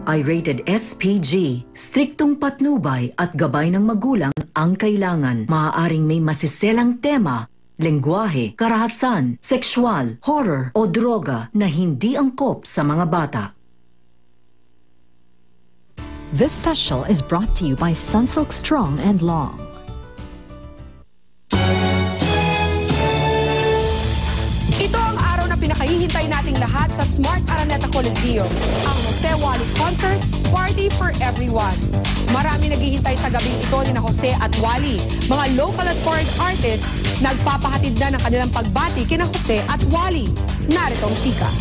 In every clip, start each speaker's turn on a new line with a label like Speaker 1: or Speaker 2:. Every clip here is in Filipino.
Speaker 1: ito ay rated SPG. Striktong patnubay at gabay ng magulang ang kailangan. Maaaring may masiselang tema, lengguwahe, karahasan, sexual, horror o droga na hindi angkop sa mga bata.
Speaker 2: This special is brought to you by Sunsilk Strong and Long.
Speaker 3: Ito ang araw na pinakahihintay nating lahat sa Smart Araneta Coliseum, ang Jose Wally Concert Party for Everyone. Marami naghihintay sa gabing ito ni Jose at Wally. Mga local at foreign artists nagpapahatid na ng kanilang pagbati kina Jose at Wally. Narito ang chika.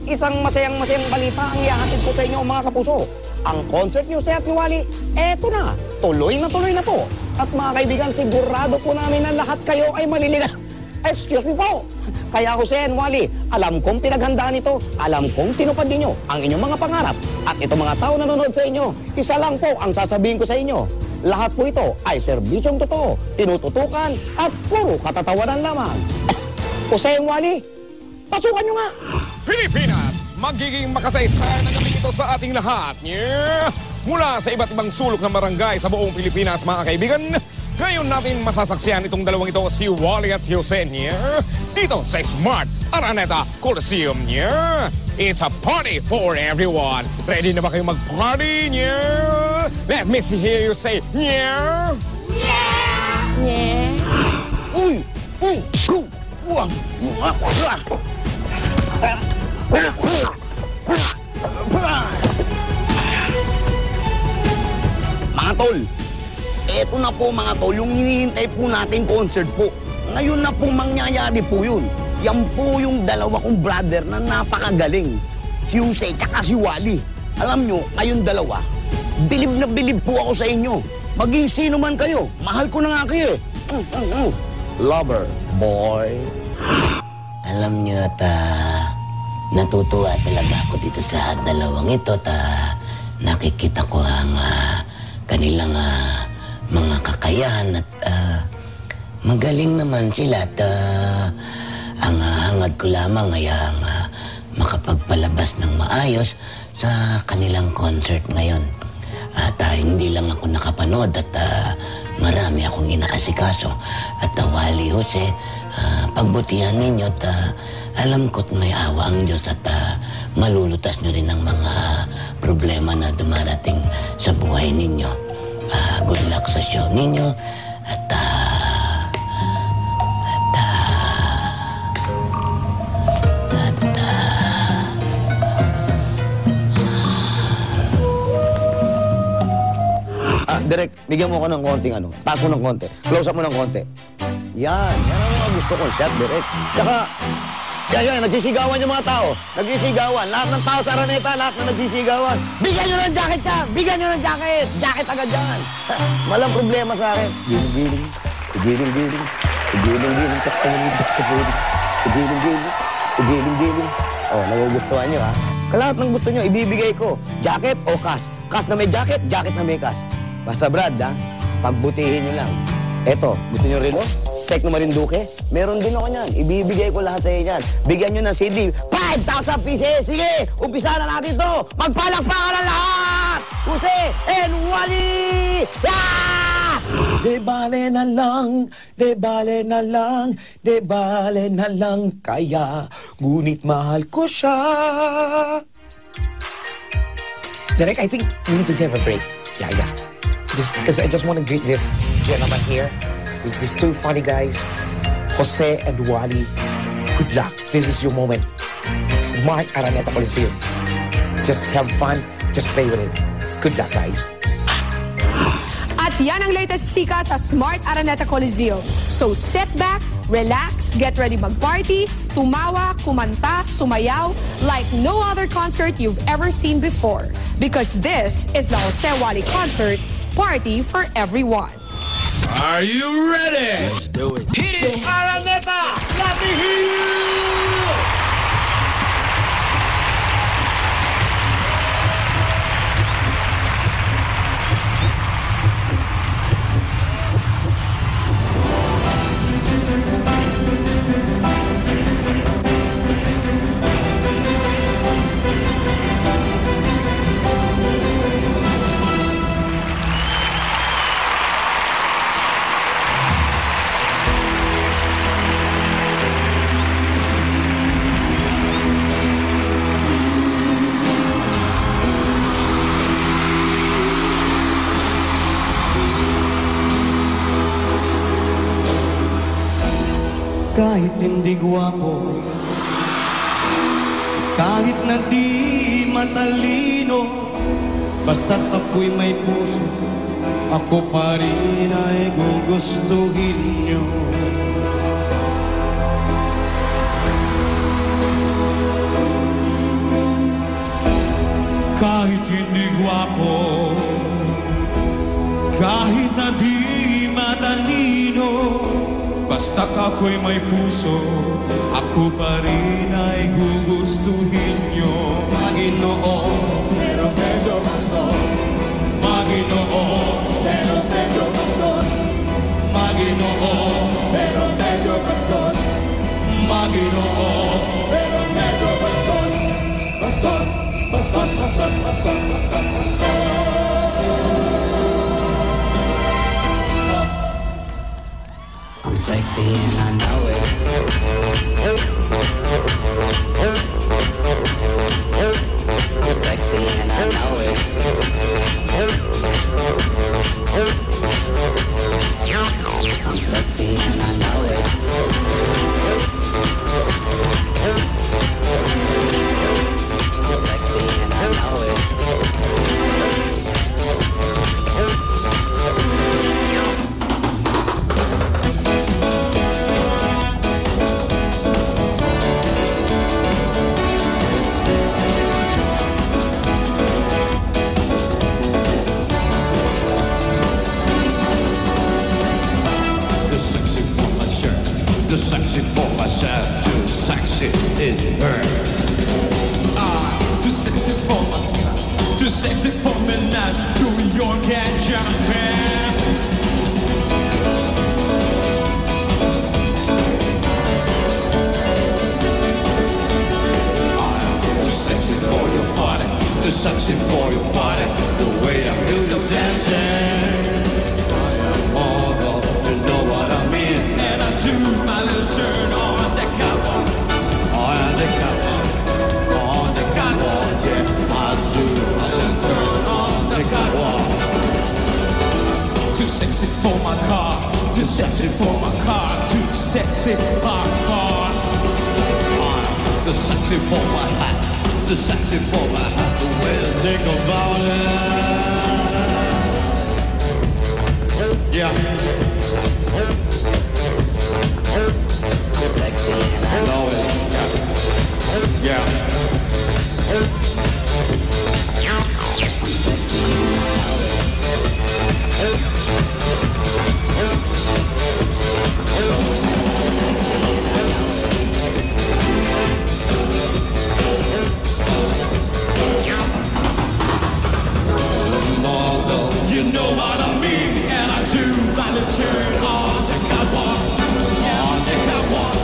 Speaker 4: Isang masayang balita ang ihahatid ko sa inyo mga kapuso. Ang concert ni Jose at ni Wally, eto na. Tuloy na to. At mga kaibigan, sigurado po namin na lahat kayo ay maliligaw. Excuse me po. Kaya Jose and Wally, alam kong pinaghandaan ito, alam kong tinupad ninyo ang inyong mga pangarap. At itong mga tao nanonood sa inyo, isa lang po ang sasabihin ko sa inyo. Lahat po ito ay serbisyong totoo, tinututukan at puro katatawanan lamang. Jose and Wally, pasukan nyo nga!
Speaker 5: Pilipinas, magiging makasaysayan na gabi ito sa ating lahat. Yeah! Mula sa iba't ibang sulok ng barangay sa buong Pilipinas, mga kaibigan, ngayon natin masasaksihan itong dalawang ito, si Wally at si Jose, yeah? Dito sa Smart Araneta Coliseum, yeah? It's a party for everyone. Ready na ba kayong mag-party, yeah? Let me hear you say, yeah?
Speaker 4: Yeah! Yeah! Uy! Uwang! Mga tol, eto na po mga tol, yung hinihintay po natin concert po. Ngayon na po mangyayari po yun. Yan po yung dalawa kong brother na napakagaling. Si Jose at si Wally. Alam nyo, kayong dalawa, bilib na bilib po ako sa inyo. Maging sino man kayo, mahal ko na nga kayo eh. Lover, boy.
Speaker 6: Alam nyo at natutuwa talaga ako dito sa dalawang ito at nakikita ko ang kanilang mga kakayahan at magaling naman sila at ang hangad ko lamang ay makapagpalabas ng maayos sa kanilang concert ngayon. At hindi lang ako nakapanood at marami akong inaasikaso. At Wally, Jose, pagbutihan ninyo at alam ko't may awa ang Diyos at malulutas nyo rin ang mga problema na dumarating sa buhay ninyo. Good luck sa show ninyo at
Speaker 4: Direk, bigyan mo ko ng konting tako ng konti. Close up mo ng konti. Yan ang mga gusto kong shot, Direk. Tsaka, yan, nagsisigawan yung mga tao. Nagsisigawan. Lahat ng tao sa Araneta, lahat na nagsisigawan. Bigyan nyo ng jacket yan! Bigyan nyo ng jacket! Jacket agad yan! Walang problema sa akin. Giling-giling. Giling-giling. Giling-giling. Giling-giling. Giling-giling. Oh, nagugustuhan nyo, ha? Lahat ng gusto nyo, ibibigay ko. Jacket o cash. Cash na may jacket, jacket na may cash. Basta Brad, ha? Pagbutihin nyo lang. Eto, gusto nyo rin, Tek na Marinduque? Meron din ako niyan. Ibibigay ko lahat sa inyo yan. Bigyan nyo ng CD. 5,000 pieces! Sige, umpisa na natin to. Magpalakpakan na lahat! Jose and Wally! Yeah!
Speaker 7: De bale na lang, de bale na lang, de bale na lang kaya, ngunit mahal ko siya. Derek, I think we need to give a break. Yeah. Because I just want to greet this gentleman here. These two funny guys, Jose and Wally. Good luck. This is your moment. Smart Araneta Coliseum. Just have fun. Just play with it. Good luck, guys.
Speaker 3: At yan ang latest chika sa Smart Araneta Coliseum. So sit back, relax, get ready mag-party, tumawa, kumanta, sumayaw, like no other concert you've ever seen before. Because this is the Jose Wally Concert Party for Everyone.
Speaker 5: Are you ready?
Speaker 7: Let's do it.
Speaker 5: Hit it! Araneta! Let me hear you!
Speaker 8: hindi gwapo, kahit na di matalino, basta't ako'y may puso, ako pa rin ay gugustuhin nyo. Kahit hindi gwapo, kahit na di matalino, basta't ako'y may puso, ako pa rin ay gugustuhin nyo. Panginoon, pero medyo bastos. Panginoon, pero medyo bastos. Panginoon, pero medyo bastos. Panginoon, pero medyo bastos. Bastos, bastos, bastos, bastos, bastos.
Speaker 6: I'm sexy and I know it. I'm sexy and I know it. I'm sexy and I know it. I'm sexy and I know it.
Speaker 8: Sexy for myself, too sexy is her. Too sexy for myself, too sexy for Milan, New York and Japan. Too sexy for your body, too sexy for your body, the way I feel you dancing. You know what I mean, and I do my little turn on the catwalk. On the catwalk, on the catwalk, yeah. I do my little turn on the catwalk. Too sexy for my car, too sexy for my car, too sexy my car. Too sexy for my hat, too sexy for my hat, the way I think about it. Yeah.
Speaker 6: I'm sexy and I know it.
Speaker 8: Yeah.
Speaker 6: I'm sexy and I know it. I'm sexy and I know
Speaker 8: it. You know what I mean, and I do my little turn on the catwalk. On the catwalk,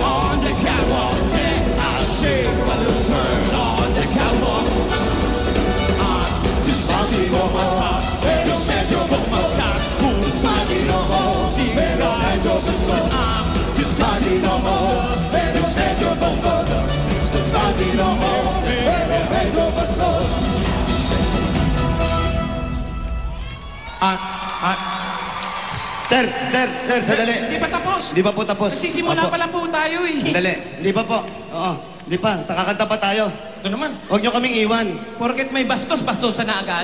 Speaker 8: on the catwalk, yeah. I shake my little turn on the catwalk. Too sexy for my car, too sexy for my car. Too sexy for my love, too sexy for my
Speaker 9: Sir, sandali.
Speaker 10: Hindi pa tapos.
Speaker 9: Hindi pa po tapos.
Speaker 10: Nagsisimula pa lang po tayo eh.
Speaker 9: Sandali. Hindi pa po. Oo. Hindi pa. Kakanta pa tayo.
Speaker 10: Ito naman.
Speaker 9: Huwag niyo kaming iwan.
Speaker 10: Porket may bastosan na agad.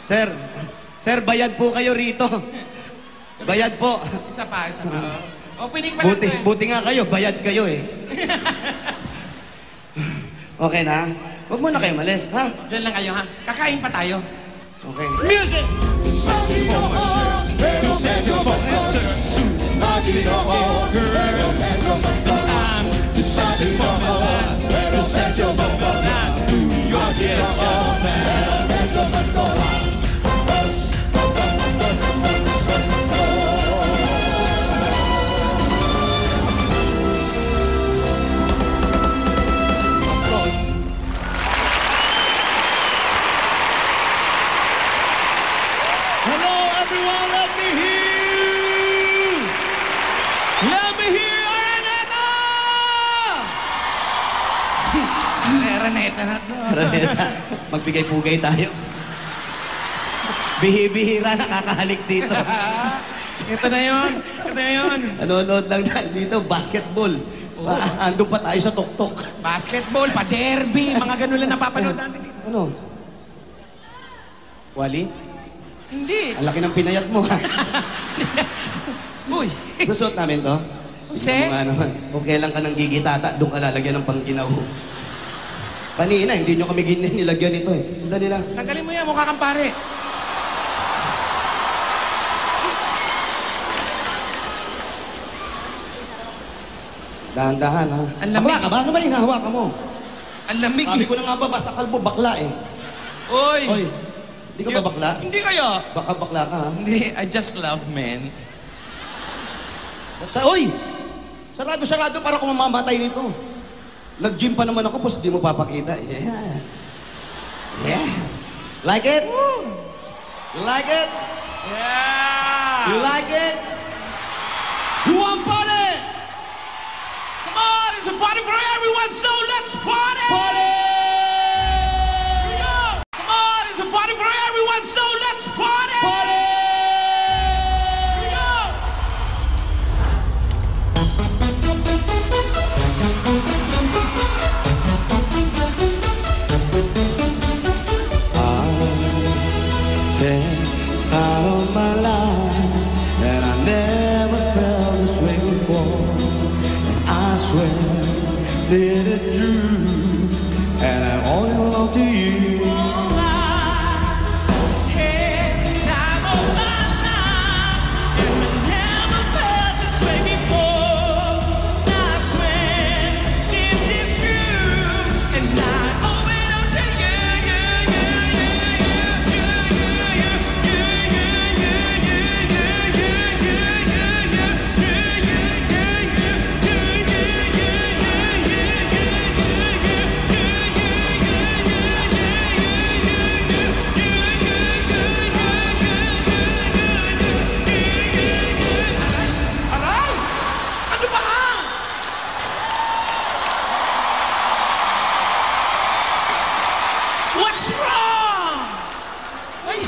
Speaker 9: Sir, bayad po kayo rito. Bayad po.
Speaker 10: Isa pa. Opening pa lang ito eh.
Speaker 9: Buti nga kayo, bayad kayo eh. Okay na? Huwag muna kayo malis, ha?
Speaker 10: Diyan lang kayo ha. Kakain pa tayo.
Speaker 9: Okay. Music!
Speaker 8: Sexy for my shirt, too sexy for my shirt, suit. Sexy for my girls, I'm too sexy for my life, too sexy for my life. New York, yeah, Japan.
Speaker 9: Hello, everyone! Let me hear!
Speaker 10: Let me hear Araneta! Araneta na to.
Speaker 9: Araneta, magbigay-pugay tayo. Bihi-bihira nakakahalik dito.
Speaker 10: Ito na yun.
Speaker 9: Nanonood lang dito, basketball. Andun pa tayo sa tuktok.
Speaker 10: Basketball, pa-derby, mga ganun lang napapanood natin dito.
Speaker 9: Ano? Wally?
Speaker 10: Hindi.
Speaker 9: Ang laki ng pinayat mo.
Speaker 10: Uy.
Speaker 9: Gusto namin to?
Speaker 10: Jose?
Speaker 9: Ano nga naman, kung kailan ka ng gigitata, doon ka lalagyan ng pangginaw. Kanina, hindi nyo kami nilagyan ito eh. Dali lang.
Speaker 10: Tanggalin mo yan, mukha kang pare.
Speaker 9: Dahan-dahan ha.
Speaker 10: Ang lamig.
Speaker 9: Bakla ka ba? Ano ba hinahawakan mo?
Speaker 10: Ang lamig
Speaker 9: Sabi
Speaker 10: eh.
Speaker 9: ko na nga ba, basta kalbo, bakla eh.
Speaker 10: Uy.
Speaker 9: Oy, hindi ka ba bakla?
Speaker 10: Hindi kayo.
Speaker 9: Baka bakla ka ha.
Speaker 10: Hindi, I just love men.
Speaker 9: Oy! Sarado-sarado para kung mamamatay nito. Nag-gym pa naman ako, tapos di mo papakita. Yeah. Yeah. Like it? You like it?
Speaker 10: Yeah!
Speaker 9: You like it? You want party?
Speaker 10: Come on, it's a party for everyone, so let's party!
Speaker 9: Party!
Speaker 10: Here we go! Come on, it's a party for everyone, so let's party!
Speaker 9: Party!
Speaker 10: Here we go!
Speaker 8: Out of my life, and I never felt this way before. And I swear that it's true, and I only belong to you.
Speaker 10: What's wrong? Ay,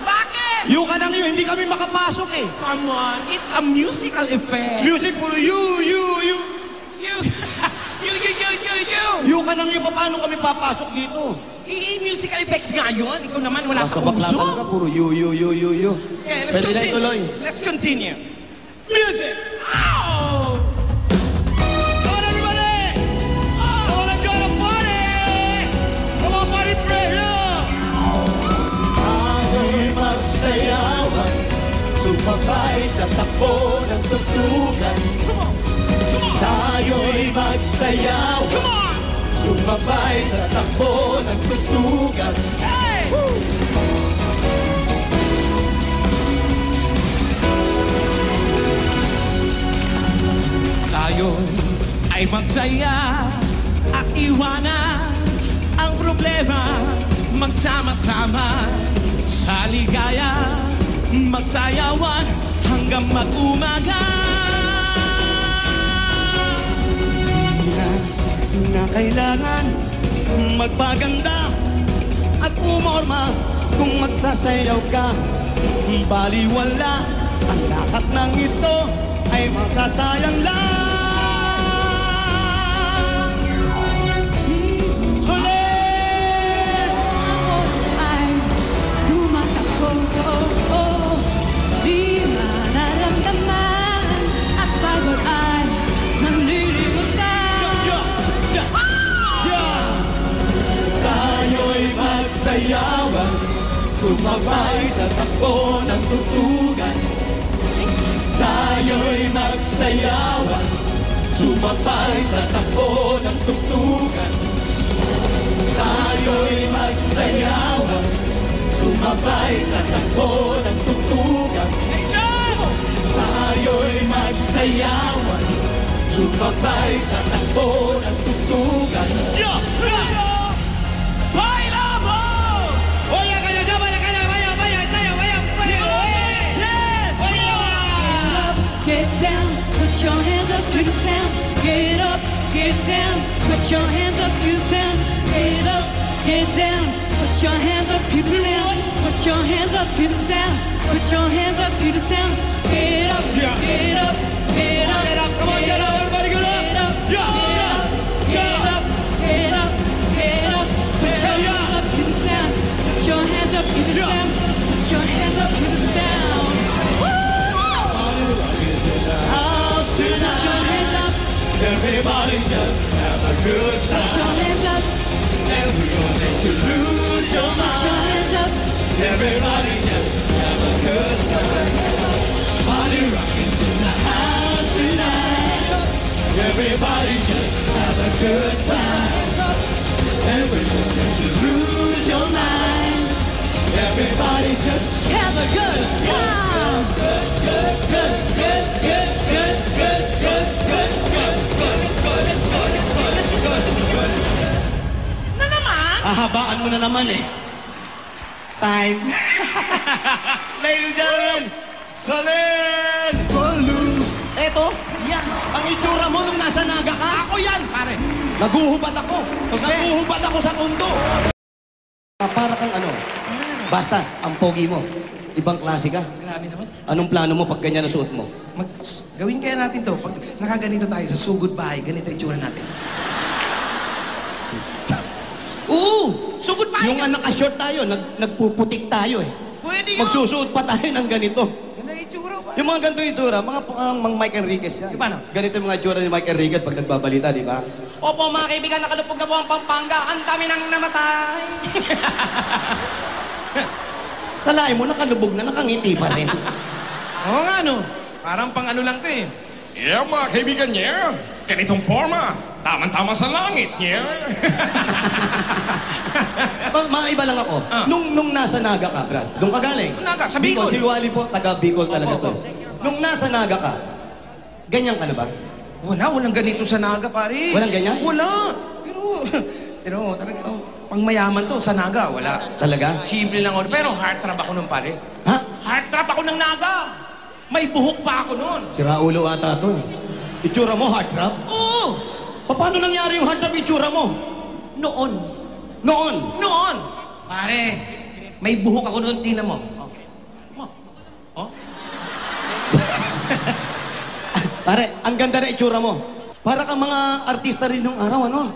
Speaker 10: bakit?
Speaker 9: Yung ka nang yun, hindi kami makapasok eh.
Speaker 10: Come on, it's a musical effect.
Speaker 9: Music puro you.
Speaker 10: You.
Speaker 9: Yung ka nang yun, paano kami papasok dito?
Speaker 10: Musical effects nga yun. Ikaw naman, wala sa
Speaker 9: Basta bakla
Speaker 10: uso.
Speaker 9: ka, puro you.
Speaker 10: Yeah, let's
Speaker 9: Pwede na
Speaker 10: continue.
Speaker 9: ituloy.
Speaker 10: Let's continue.
Speaker 9: Music!
Speaker 10: Oh!
Speaker 9: Come on, everybody! Come on, let's go to party! Come on, party pressure!
Speaker 8: Ako'y magsayawan, sumabay sa takbo ng tugtugan. Tayo'y magsayawan,
Speaker 10: Come on!
Speaker 8: sumabay sa takbo ng tugtugan.
Speaker 10: Hey! Tayo ay magsaya at iwanan ang problema. Magsama-sama sa ligaya, magsayawan hanggang mag-umaga.
Speaker 9: Na kailangan magpaganda at umorma kung magsasayaw ka. Baliwala ang lahat ng ito ay masasayang lang. Sulit!
Speaker 11: Ay tumatakbo, di mararamdaman at pagod ay nanlilimutan.
Speaker 8: Tayo'y magsayawan, sumabay sa takbo ng tugtugan. Tayo'y magsayawan, sumabay sa takbo ng tugtugan. Tayo'y magsayawan, sumabay sa takbo ng tugtugan. Tayo'y magsayawan, sumabay sa takbo ng tugtugan.
Speaker 10: Bailamos!
Speaker 9: Oye, kaya,
Speaker 11: Get down, put your hands up to the sound. Get up, get down, put your hands up to the sound. Get up, get down, put your hands up to the sound. Put your hands up to the sound. Put your hands up to the sound. Get up, get up, get up,
Speaker 9: Get up, come on, get up, everybody get up.
Speaker 11: Get up, the sound. Put your hands up to the sound.
Speaker 8: House
Speaker 11: Put your
Speaker 8: tonight.
Speaker 11: hands up.
Speaker 8: Everybody just have a good
Speaker 11: Put your
Speaker 8: time.
Speaker 11: hands up.
Speaker 8: And we're gonna make you lose your
Speaker 11: Put your
Speaker 8: mind.
Speaker 11: hands up.
Speaker 8: Everybody just have a good time. Party rocking in the house tonight. Everybody just have a good time. And we're gonna make you lose your mind. Everybody just
Speaker 11: Have a good time.
Speaker 8: good, good, good, good, good, good, good, good, good, good, good, good, good, good, good.
Speaker 11: Na naman?
Speaker 9: Ahabaan mo na naman eh. Time. Ladies and gentlemen, Solen! Eto,
Speaker 3: Yan.
Speaker 9: ang itsura mo nung nasa Naga ka.
Speaker 3: Ako yan, pare.
Speaker 9: Naguhubad ako.
Speaker 3: Jose.
Speaker 9: Naguhubad ako sa kundo. Para kang ano, basta, ang pogi mo. Ibang klase ka.
Speaker 3: Grabe naman.
Speaker 9: Anong plano mo pag ganyan ang suot mo?
Speaker 3: Gawin kaya natin to. Pag nakaganito tayo sa sugod bahay, ganito yung itsura natin. Oo! Sugod bahay!
Speaker 9: Yung naka-short tayo, nagpuputik tayo eh.
Speaker 3: Pwede yun!
Speaker 9: Magsusuot pa tayo ng ganito.
Speaker 3: Ganda yung itsura ba?
Speaker 9: Yung mga ganito yung itsura, mga Mike Enriquez yan.
Speaker 3: Paano?
Speaker 9: Ganito yung mga itsura ni Mike Enriquez pag nagbabalita, di ba? Opo mga kaibigan, nakalupog na po ang Pampanga. Ang dami nang namatay. Kalahin mo, nakalubog na, nakangiti pa rin.
Speaker 3: Oo nga, no? Parang pang ano lang to eh.
Speaker 5: Yeah, mga kaibigan niya. Ganitong forma. Tama-tama sa langit niya.
Speaker 9: Mga iba lang ako. Nung nasa Naga ka, Brad, doon ka galing?
Speaker 3: Naga, sa Bicol.
Speaker 9: Si Wally po, taga Bicol talaga
Speaker 3: Opo,
Speaker 9: to. Nung nasa Naga ka, ganyan ka na ba?
Speaker 3: Walang ganito sa Naga, pare.
Speaker 9: Walang ganyan?
Speaker 3: Wala. Pero talaga, pang mayaman to sa Naga, wala.
Speaker 9: Talaga?
Speaker 3: Simple lang ako. Pero heartthrob ako nun, pare.
Speaker 9: Ha?
Speaker 3: Heartthrob ako ng Naga. May buhok pa ako nun.
Speaker 9: Si Raulo ata to eh. Itsura mo, heartthrob?
Speaker 3: Oo!
Speaker 9: Paano nangyari yung heartthrob itsura mo?
Speaker 3: Noon.
Speaker 9: Noon?
Speaker 3: Noon! Pare, may buhok ako noon, tingnan mo. Oh.
Speaker 9: Pare, ang ganda na itsura mo. Para kang mga artista rin nung araw, ano?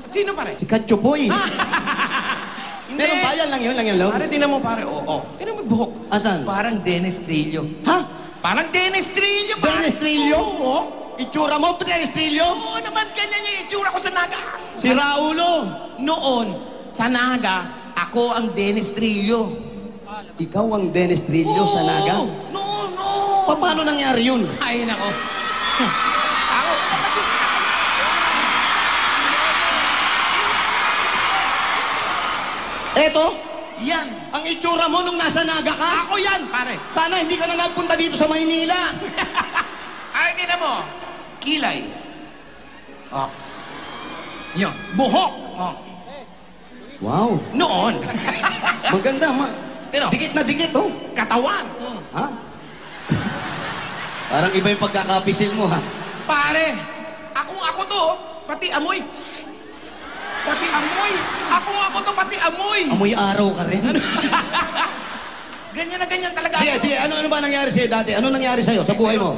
Speaker 3: Sino, pare?
Speaker 9: Si Katchopoy.
Speaker 3: Hindi.
Speaker 9: Pero bayan lang yun, Lo.
Speaker 3: Pare, tingnan mo, pare. Oo. Tingnan mo yung buhok.
Speaker 9: Asan?
Speaker 3: Parang Dennis Trillo.
Speaker 9: Ha?
Speaker 3: Parang Dennis Trillo, pare.
Speaker 9: Dennis Trillo?
Speaker 3: Oo.
Speaker 9: Itsura mo, Dennis Trillo?
Speaker 3: Oo naman, ganyan yung itsura ko sa Naga.
Speaker 9: Si Raulo.
Speaker 3: Noon, sa Naga, ako ang Dennis Trillo.
Speaker 9: Ikaw ang Dennis Trillo sa Naga?
Speaker 3: No.
Speaker 9: Paano nangyari yun?
Speaker 3: Ay, nako. Ako.
Speaker 9: Eto,
Speaker 3: Yan.
Speaker 9: ang itsura mo nung nasa Naga ka?
Speaker 3: Ako yan, pare.
Speaker 9: Sana hindi ka na nagpunta dito sa Maynila.
Speaker 3: Ay, tingnan mo. Kilay.
Speaker 9: Ah.
Speaker 3: Yan. Buhok. Oh.
Speaker 9: Wow.
Speaker 3: Noon.
Speaker 9: Maganda,
Speaker 3: Tino.
Speaker 9: Dikit na dikit, oh.
Speaker 3: Katawan.
Speaker 9: Ha? Parang iba yung pagkakapisil mo, ha?
Speaker 3: Pare, ako to, pati amoy. Pati amoy. Ako to, pati amoy.
Speaker 9: Amoy araw ka rin.
Speaker 3: Ganyan na ganyan talaga.
Speaker 9: Sige, ano ba nangyari sa'yo dati? Ano nangyari sa'yo sa buhay mo?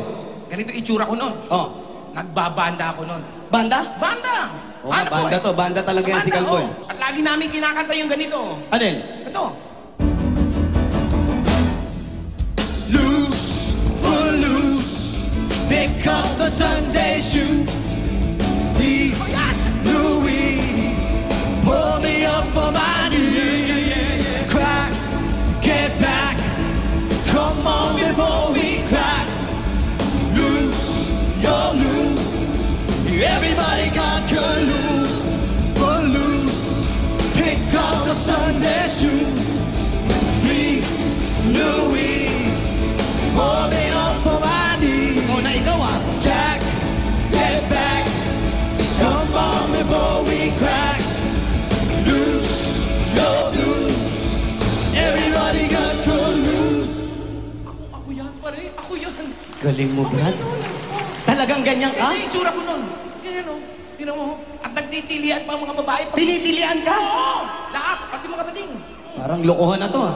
Speaker 3: Ganito itsura ko noon.
Speaker 9: Oh.
Speaker 3: Nagbabanda ako noon.
Speaker 9: Banda?
Speaker 3: Banda!
Speaker 9: Oh, banda to. Banda talaga yan si Calboy.
Speaker 3: At lagi namin kinakanta yung ganito.
Speaker 9: Alin?
Speaker 3: Ito.
Speaker 8: Loose, full loose. Pick up the Sunday shoe. Please, Louise, pull me up on my knees. Crack, get back. Come on before we crack. Loose, you're loose. Everybody got to lose. Full loose. Pick up the Sunday shoe. Please, Louise, pull me up on my knees.
Speaker 9: Oh, na ikaw, ah.
Speaker 8: Jack, get back. Come on before we crack. Loose, you're loose. Everybody got to lose.
Speaker 3: Ako yan, pare. Ako yan.
Speaker 9: Galing mo, Brad. Talagang ganyan ka?
Speaker 3: Ito yung itsura ko noon. Ganyan o. Tingnan mo. At nagtitilian pa ang mga babae.
Speaker 9: Tinitilian ka?
Speaker 3: Oo. Lahat. Pati mga bating.
Speaker 9: Parang lokohan na to, ha?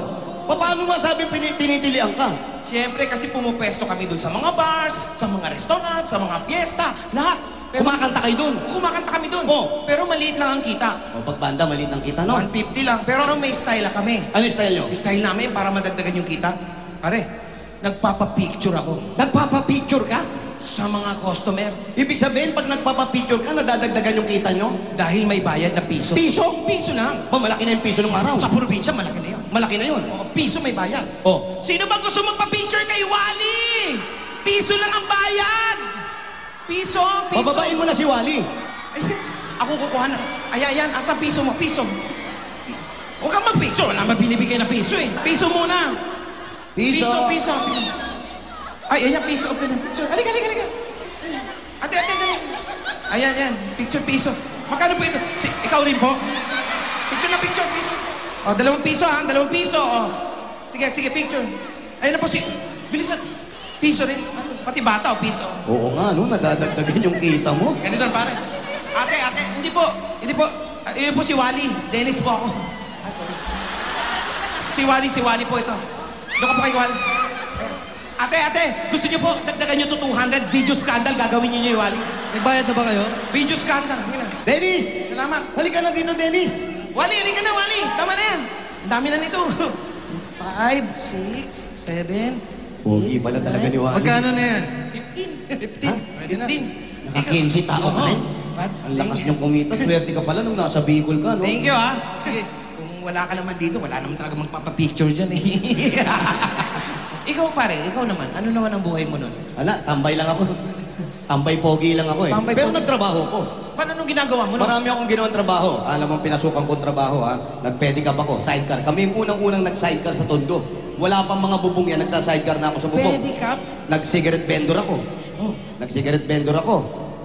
Speaker 9: Paano masabi tinitilian ka?
Speaker 3: Siyempre kasi pumupesto kami dun sa mga bars, sa mga restaurant, sa mga fiesta, lahat.
Speaker 9: Kumakanta kayo dun.
Speaker 10: Kumakanta kami doon.
Speaker 9: Oh.
Speaker 10: Pero maliit lang ang kita.
Speaker 9: O, pag banda, maliit ng kita, no?
Speaker 10: 150 lang. Pero may style kami.
Speaker 9: Ano yung style nyo?
Speaker 10: Style namin para madagdagan yung kita. Pare, nagpapapicture ako
Speaker 9: Nagpapapicture ka?
Speaker 10: sa mga customer.
Speaker 9: Ibig sabihin, pag nagpapapicture ka, nadadagdagan yung kita nyo?
Speaker 10: Dahil may bayad na piso.
Speaker 9: Piso?
Speaker 10: Piso lang.
Speaker 9: Ba, malaki na yung piso ng araw.
Speaker 10: Sa probinsya, malaki na yun.
Speaker 9: Malaki na yun.
Speaker 10: O, piso may bayad.
Speaker 9: Oh.
Speaker 10: Sino bang gusto magpa-picture kay Wally? Piso lang ang bayad. Piso.
Speaker 9: Bababain mo na si Wally.
Speaker 10: Ay, ako kukuha na. Ayan, asa piso mo? Piso. Huwag kang mag-picture. Wala naman binibigay na piso eh. Piso muna.
Speaker 9: Piso.
Speaker 10: Piso. Ay, ayan, piso. Picture. Halika. Ate. Ayan. Picture, piso. Magkano po ito? Ikaw rin po. Picture, piso. O, 2 piso ha. 2 piso. O. Sige, picture. Ayun na po si... Bilisan. Piso rin. Pati bata o piso.
Speaker 9: Oo nga, no? Nadadagdagan yung kita mo.
Speaker 10: Ganito na pare. Ate, hindi po. Yun po si Wally. Dennis po ako. Si Wally po ito. Doon ka po kay Wally. Ate, gusto niyo po, dagdagan niyo to 200 video scandal, gagawin niyo yung Wally.
Speaker 7: May bayad na ba kayo?
Speaker 10: Video scandal.
Speaker 9: Dennis!
Speaker 10: Salamat.
Speaker 9: Halika na dito, Dennis!
Speaker 10: Wally, halika na, Wally. Tama na yan. Ang dami na nito. 5, 6, 7,
Speaker 9: Pogi pala talaga ni Wally.
Speaker 7: Magkano na yan?
Speaker 10: 15.
Speaker 9: Naka-15 tao ka rin. Ang lakas niyong kumita. Swerte ka pala nung nasa Bicol ka, no?
Speaker 10: Thank you, ha. Sige, kung wala ka naman dito, wala naman talaga magpapapicture dyan, eh. Ikaw, pare, ikaw naman. Ano naman ang buhay mo nun?
Speaker 9: Wala, tambay lang ako. Tambay pogi lang ako eh.
Speaker 10: Tambay
Speaker 9: Pero
Speaker 10: pogi.
Speaker 9: nagtrabaho ko.
Speaker 10: Paano nung ginagawa mo nun?
Speaker 9: Marami akong ginawang trabaho. Alam mo, pinasukan kong trabaho ha. Nag-pedicab ako, sidecar. Kami yung unang-unang nag-sidecar sa Tondo. Wala pang mga bubong yan, nagsa-sidecar na ako sa bubong.
Speaker 10: Pedicab?
Speaker 9: Nag-cigarette vendor ako. Nag-cigarette vendor ako.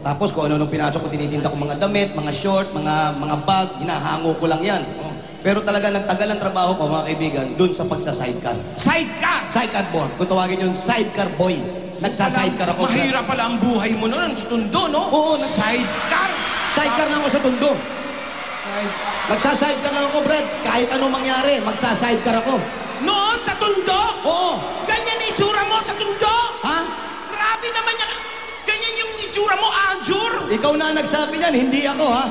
Speaker 9: Tapos kung ano nung pinasok ko, tinitinda ko mga damit, mga short, mga bag, hinahango ko lang yan. Pero talaga nagtagal ang trabaho ko, mga kaibigan, dun sa pagsa-sidecar.
Speaker 10: Sidecar!
Speaker 9: Sidecar boy. Kung tawagin yung sidecar boy. Nagsa-sidecar ako.
Speaker 10: Mahirap pala ang buhay mo nun, sa Tondo, no?
Speaker 9: Oo,
Speaker 10: sidecar!
Speaker 9: Sidecar lang ako sa Tondo. Nagsa-sidecar lang ako, Brad. Kahit anong mangyari, magsa-sidecar ako.
Speaker 10: Noon, sa Tondo?
Speaker 9: Oo.
Speaker 10: Ganyan ang itsura mo sa Tondo?
Speaker 9: Ha?
Speaker 10: Grabe naman yan. Ganyan yung itsura mo, Aljur.
Speaker 9: Ikaw na ang nagsabi niyan, hindi ako, ha?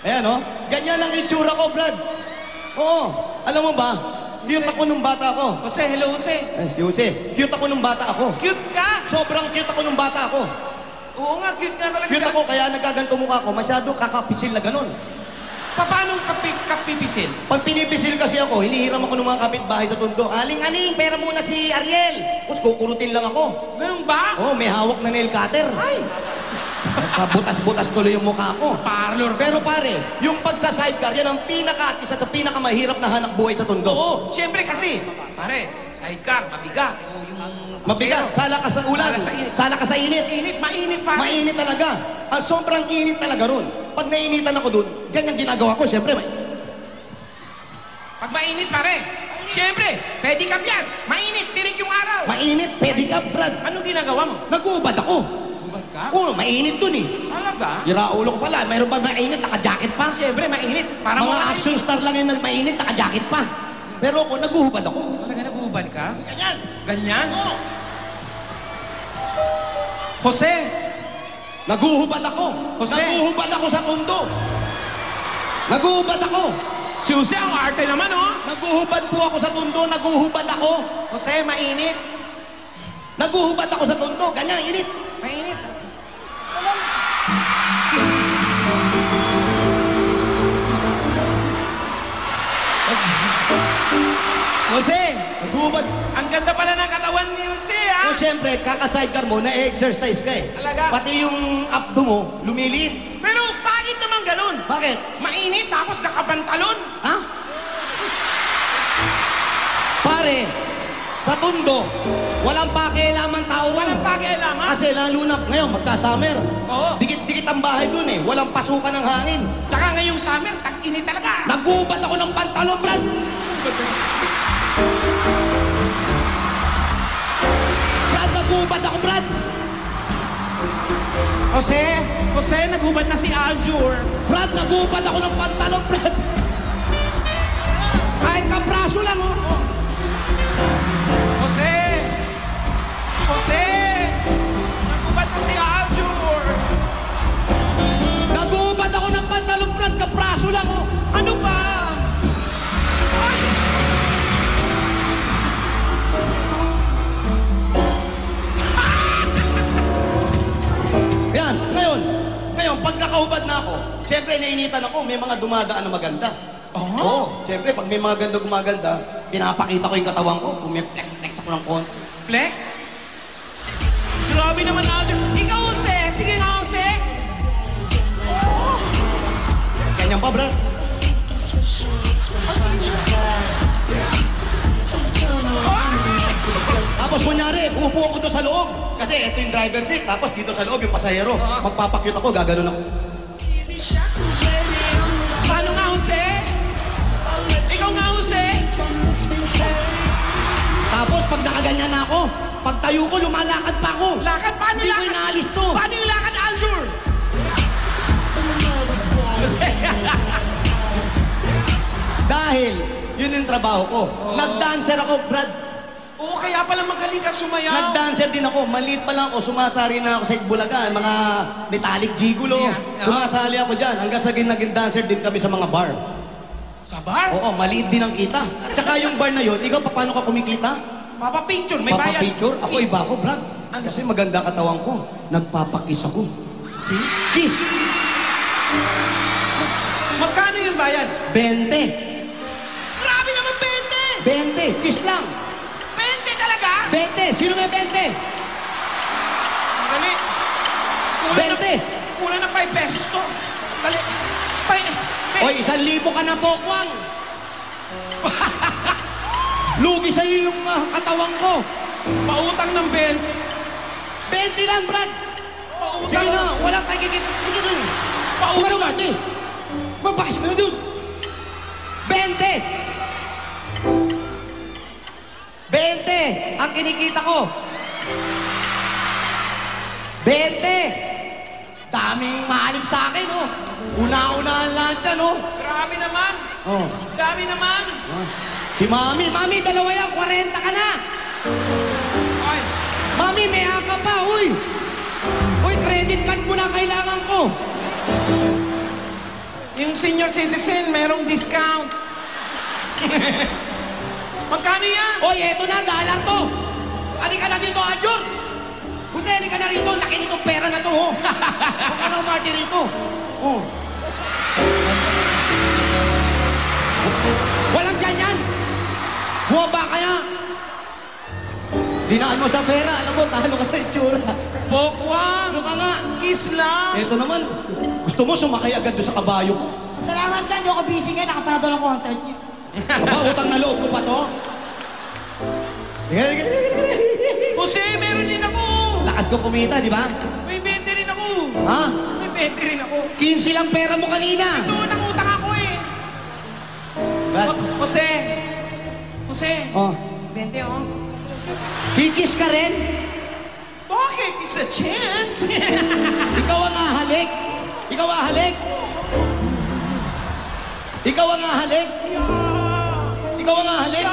Speaker 9: Ayan, oh. Ganyan ang itsura ko, Brad. Oo. Alam mo ba, cute ako nung bata ako.
Speaker 10: Jose, hello, Jose.
Speaker 9: Si Jose, cute ako nung bata ako.
Speaker 10: Cute ka?
Speaker 9: Sobrang cute ako nung bata ako.
Speaker 10: Oo nga, cute nga talaga.
Speaker 9: Cute ako, kaya nagaganto mukha ko, masyado kakapisil na ganun.
Speaker 10: Paano kapipisil?
Speaker 9: Pag pinipisil kasi ako, hinihiram ako ng mga kapitbahay sa Tondo. Aling, pera muna si Ariel. Tapos kukurutin lang ako.
Speaker 10: Ganun ba?
Speaker 9: Oo, may hawak na nail cutter.
Speaker 10: Ay!
Speaker 9: Butas-butas tuloy yung mukha ko.
Speaker 10: Parlor.
Speaker 9: Pero pare, yung pagsa-sidecar, yan ang isa sa pinakamahirap na hanap buhay sa Tondo.
Speaker 10: Oo, siyempre kasi. Pare, sidecar, mabigat. O yung...
Speaker 9: Mabigat, sala ka sa ulan. Sala ka sa init.
Speaker 10: Mainit, pare.
Speaker 9: Mainit talaga. Ang sobrang init talaga ron. Pag nainitan ako dun, ganyan ginagawa ko, siyempre.
Speaker 10: Pag mainit, pare. Siyempre, pedicab yan. Mainit, tirik yung araw.
Speaker 9: Mainit, pedicab, Brad.
Speaker 10: Anong ginagawa mo?
Speaker 9: Nag-uubad ako.
Speaker 10: Ubad ka?
Speaker 9: Oo, mainit dun eh.
Speaker 10: Talaga?
Speaker 9: Yara ulo ko pala. Mayroon ba mainit, naka-jacket pa?
Speaker 10: Siyempre, mainit. Para
Speaker 9: Mga action star lang yung mainit, naka-jacket pa. Pero ako, nag-uhubad ako.
Speaker 10: Talaga nag-uubad ka?
Speaker 9: Ganyan.
Speaker 10: Ganyan?
Speaker 9: Oo.
Speaker 10: Jose!
Speaker 9: Nag-uhubad ako.
Speaker 10: Jose.
Speaker 9: Nag-uhubad ako sa Tondo. Nag-uhubad ako.
Speaker 10: Si Jose, ang arte naman, oh!
Speaker 9: Nag-uhubad po ako sa Tondo. Nag-uhubad ako.
Speaker 10: Jose, mainit.
Speaker 9: Nag-uhubad ako sa Tondo. Ganyan, init.
Speaker 10: Mainit. Jose!
Speaker 9: Nag-uhubad.
Speaker 10: Ang ganda pala ng katawan ni Jose, ha?
Speaker 9: O siyempre, kaka-sidecar mo, na-exercise ka eh.
Speaker 10: Talaga?
Speaker 9: Pati yung abdo mo, lumiliit.
Speaker 10: Pero bakit naman ganun?
Speaker 9: Bakit?
Speaker 10: Mainit tapos nakapantalon?
Speaker 9: Ha? Pare, sa Tondo, walang pakialaman tao ron.
Speaker 10: Walang pakialaman?
Speaker 9: Kasi lalo na ngayon, magsa-summer.
Speaker 10: Oo.
Speaker 9: Dikit-dikit ang bahay dun eh. Walang pasukan ng hangin.
Speaker 10: Tsaka ngayong summer, tag-init talaga.
Speaker 9: Nag-uubad ako ng pantalon, Brad. Brad, nag-uubad ako, Brad.
Speaker 10: Jose, naghubad na si Aljur.
Speaker 9: Brad, nag-uubad ako ng pantalon, Brad. Kahit kapraso lang, oh.
Speaker 10: Jose, naghubad na si Aljur.
Speaker 9: naiinitan ako, may mga dumadaan na maganda.
Speaker 10: Oh?
Speaker 9: Oo, siyempre, pag may mga ganda gumaganda, pinapakita ko yung katawan ko, kung may flex ako ng konti.
Speaker 10: Flex? Grabe naman, Alger. Ikaw, Jose. Sige nga, Jose.
Speaker 9: Ganyan pa, Brad. Tapos kunyari, uupo ako doon sa loob. Kasi ito yung driver seat. Tapos dito sa loob yung pasahero. Magpapakyut ako, gaganon ako.
Speaker 10: Paano nga, Jose? Ikaw nga, Jose.
Speaker 9: Tapos pag nakaganyan na ako, pag tayo ko, lumalakad pa ako.
Speaker 10: Lakad? Paano
Speaker 9: Hindi ko
Speaker 10: lakad?
Speaker 9: inaalis to.
Speaker 10: Paano yung lakad, Alger?
Speaker 9: Dahil, yun yung trabaho ko. Nag-dancer ako, Brad.
Speaker 10: Oo, kaya pala magaling ka sumayaw.
Speaker 9: Nag-dancer din ako. Maliit pa lang ako. Sumasari na ako sa Itbulaga. Mga metallic gigolo.
Speaker 10: Yeah.
Speaker 9: Sumasali ako dyan. Hanggang sa naging dancer din kami sa mga bar.
Speaker 10: Sa bar?
Speaker 9: Oo, maliit din ang kita. At saka yung bar na yun, ikaw paano ka kumikita?
Speaker 10: Papa-picture, may bayad.
Speaker 9: Papa-picture? Ako iba ako, Brad. Kasi maganda katawan ko. Nagpapakiss ako.
Speaker 10: Kiss?
Speaker 9: Kiss!
Speaker 10: Magkano yung bayad?
Speaker 9: 20.
Speaker 10: Grabe naman, 20!
Speaker 9: 20. Kiss lang.
Speaker 10: 20 talaga?
Speaker 9: 20. Sino may 20?
Speaker 10: Dali. Kulang
Speaker 9: 20.
Speaker 10: Kulang na 5 pesos to. Dali.
Speaker 9: Oy, 1,000 ka na po, Kwang. Lugi sa'yo yung katawan ko.
Speaker 10: Pautang ng 20.
Speaker 9: 20 lang, Brad.
Speaker 10: Pautang.
Speaker 9: Sige na, wala tayong kikit. Hindi dun. Huwag ka na, Marty. Mabakis ka na dun. 20. 20 ang kinikita ko. 20. Daming mahalip sa akin, oh. Una-unahan lahat yan, oh.
Speaker 10: Grabe naman.
Speaker 9: Oh.
Speaker 10: Grabe naman.
Speaker 9: Si Mami, dalawa yan, 40 ka na.
Speaker 10: Ay,
Speaker 9: Mami, may haka pa, uy. Uy, credit card mo na kailangan ko.
Speaker 10: yung senior citizen, merong discount. Magkano yan?
Speaker 9: Uy, eto na, dollar to. Halika na dito, Adjur. Jose, halika na rito. Laki nitong pera na to, oh. Huwag ka na umarti rito. Oh. Walang ganyan. Buwa ba kaya? Dinaan mo sa pera. Alam mo, talo ka sa itsura.
Speaker 10: Pokwang!
Speaker 9: Ano ka nga?
Speaker 10: Kiss lang!
Speaker 9: Eto naman, gusto mo sumakay agad doon sa kabayo ko.
Speaker 12: Salamat ka, hindi ako busy ngayon. Nakaparado ng concert niyo.
Speaker 9: Aba, utang na loob ko pa to.
Speaker 10: Jose, meron din ako!
Speaker 9: Lakas ko kumita, di ba?
Speaker 10: May 20 rin ako!
Speaker 9: Ha?
Speaker 10: May 20 rin ako!
Speaker 9: 15 lang pera mo kanina.
Speaker 10: Ito, nangutang ako eh!
Speaker 9: Brad.
Speaker 10: Jose! Jose!
Speaker 9: Oh.
Speaker 10: 20 oh!
Speaker 9: Kikis ka rin?
Speaker 10: Bakit? It's a chance!
Speaker 9: Ikaw ang ahalik. Ikaw ang ahalik. Ikaw ang ahalik. Ikaw ang ahalik.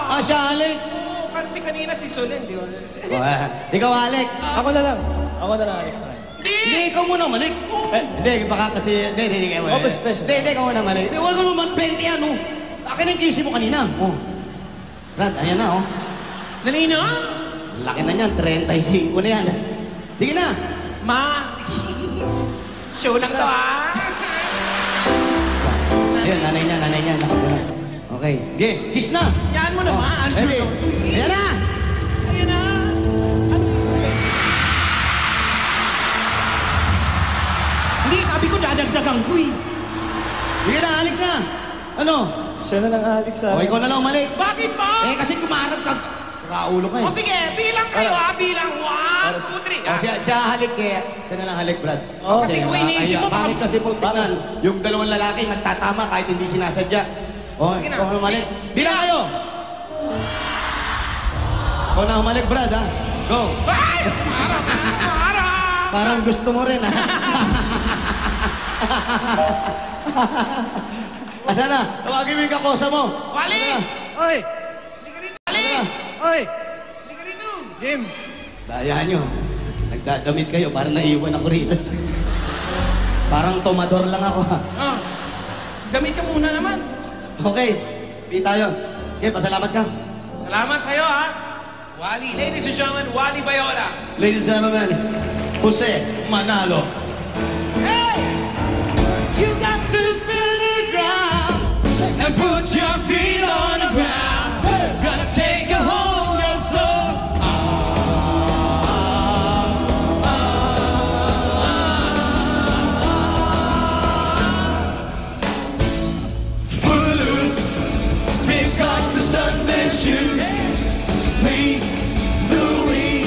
Speaker 9: Ah, siya halik.
Speaker 10: Oo, kasi kanina si Solen, di ba?
Speaker 9: Ikaw ahalik.
Speaker 13: Ako na lang, Alex.
Speaker 9: Hindi, ikaw muna malik. Hindi, baka kasi... Hindi, ikaw.
Speaker 13: Ako special.
Speaker 9: Hindi, ikaw muna malik. Huwag ka naman 20 ano. Akin ang kisi mo kanina. Oh. Brad, ayan na, oh.
Speaker 10: Dali na!
Speaker 9: Laki na yan, 35 na yan. Sige na.
Speaker 10: Ma! Show lang to, ah!
Speaker 9: Ayan, nanay niya. Nakapula. Okay. Okay, kiss na.
Speaker 10: Yan mo naman.
Speaker 9: Ready? Ayan na.
Speaker 10: Ayan na. Hindi, sabi ko dadagdagan ko eh.
Speaker 9: Sige na, halik na. Ano?
Speaker 13: Siya na lang, Alex.
Speaker 9: O, ikaw na lang umalik.
Speaker 10: Bakit ba?
Speaker 9: Eh, kasi kumarap ka. Raulo ka eh.
Speaker 10: O sige, bilang kayo ha. Bilang 1, 2, 3.
Speaker 9: O, siya halik eh. Siya na lang halik, Brad.
Speaker 10: Oh, kasi kung iniisip mo,
Speaker 9: Bakit kasi po, tignan, yung dalawang lalaki nagtatama kahit hindi sinasadya. O,
Speaker 10: Sige na.
Speaker 9: ikaw na umalik. Bilang kayo. Ikaw na umalik, Brad, ha? Go.
Speaker 10: Ay! Harap!
Speaker 9: Parang gusto mo rin, ha? Ano na? Tawagin mo yung kakosa mo.
Speaker 10: Wali!
Speaker 9: Ano na?
Speaker 13: Oy!
Speaker 10: Halika rito, Wali!
Speaker 9: Ano na?
Speaker 13: Oy!
Speaker 10: Halika rito!
Speaker 13: Jim!
Speaker 9: Daya nyo. Nagdadamit kayo, parang naiwan ako rito. Parang tomador lang ako, ha?
Speaker 10: Ah, damit ka muna naman.
Speaker 9: Okay, di tayo. Okay, pasalamat ka.
Speaker 10: Salamat sa'yo ha. Wali. Ladies and gentlemen, Wali Bayola.
Speaker 9: Ladies and gentlemen, Jose Manalo.
Speaker 10: Hey! You got
Speaker 8: and put your feet on the ground. Gonna take you home and so. Footloose, pick up the Sunday shoes. Please, Louis,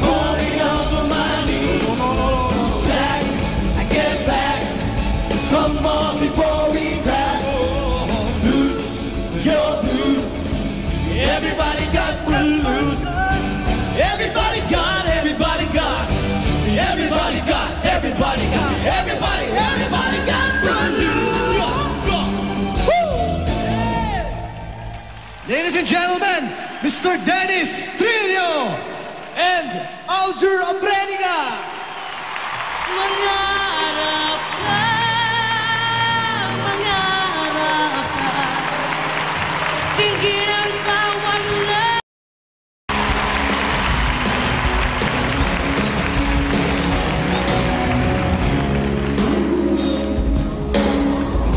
Speaker 8: holding on to my knees. Jack, I get back. Come on before we crack. Loose your blues. Everybody got footloose. Everybody got, everybody got. Everybody got, everybody got. Everybody got footloose.
Speaker 14: Ladies and gentlemen, Mr. Dennis Trillo and Aljur Abreniga.
Speaker 11: Mangarap ka, mangarap ka. Tingin ang tawag na.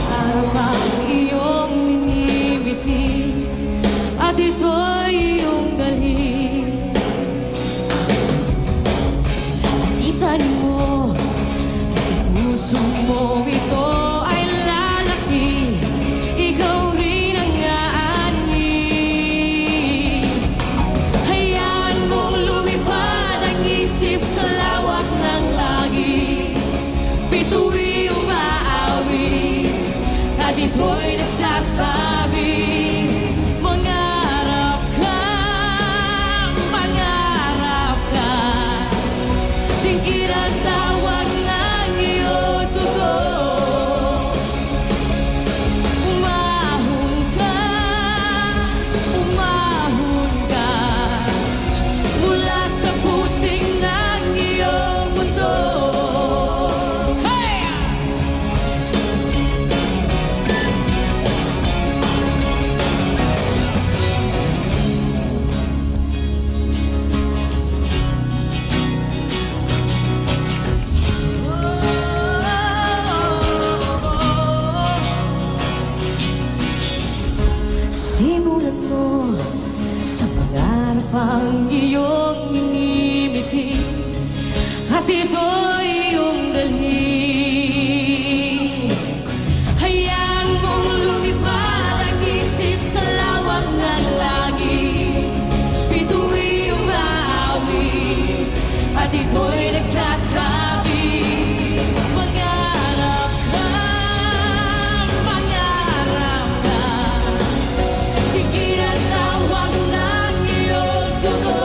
Speaker 11: Araw ang iyong minibiti at ito'y iyong dalhin. Itanin mo sa puso mo, ito ay lalaki. Ikaw rin ang aanin. Hayaan mong lumipad ang isip sa lawak ng langit. Bituin umaawi at ito'y nasasabi. Mangarap ka, mangarap ka. Tingin ang tawag ng iyong dugo. Umahon ka mula sa puting ng iyong mundo. Hey! Simulan mo sa pangarap ang iyong inimiti at ito'y iyong dalhin. Hayaan mong lumipad ang isip sa lawak ng langit. Bituin umaawi at ito'y nagsasabi. Mangarap ka, mangarap ka. Tingin ang tawag ng iyong dugo.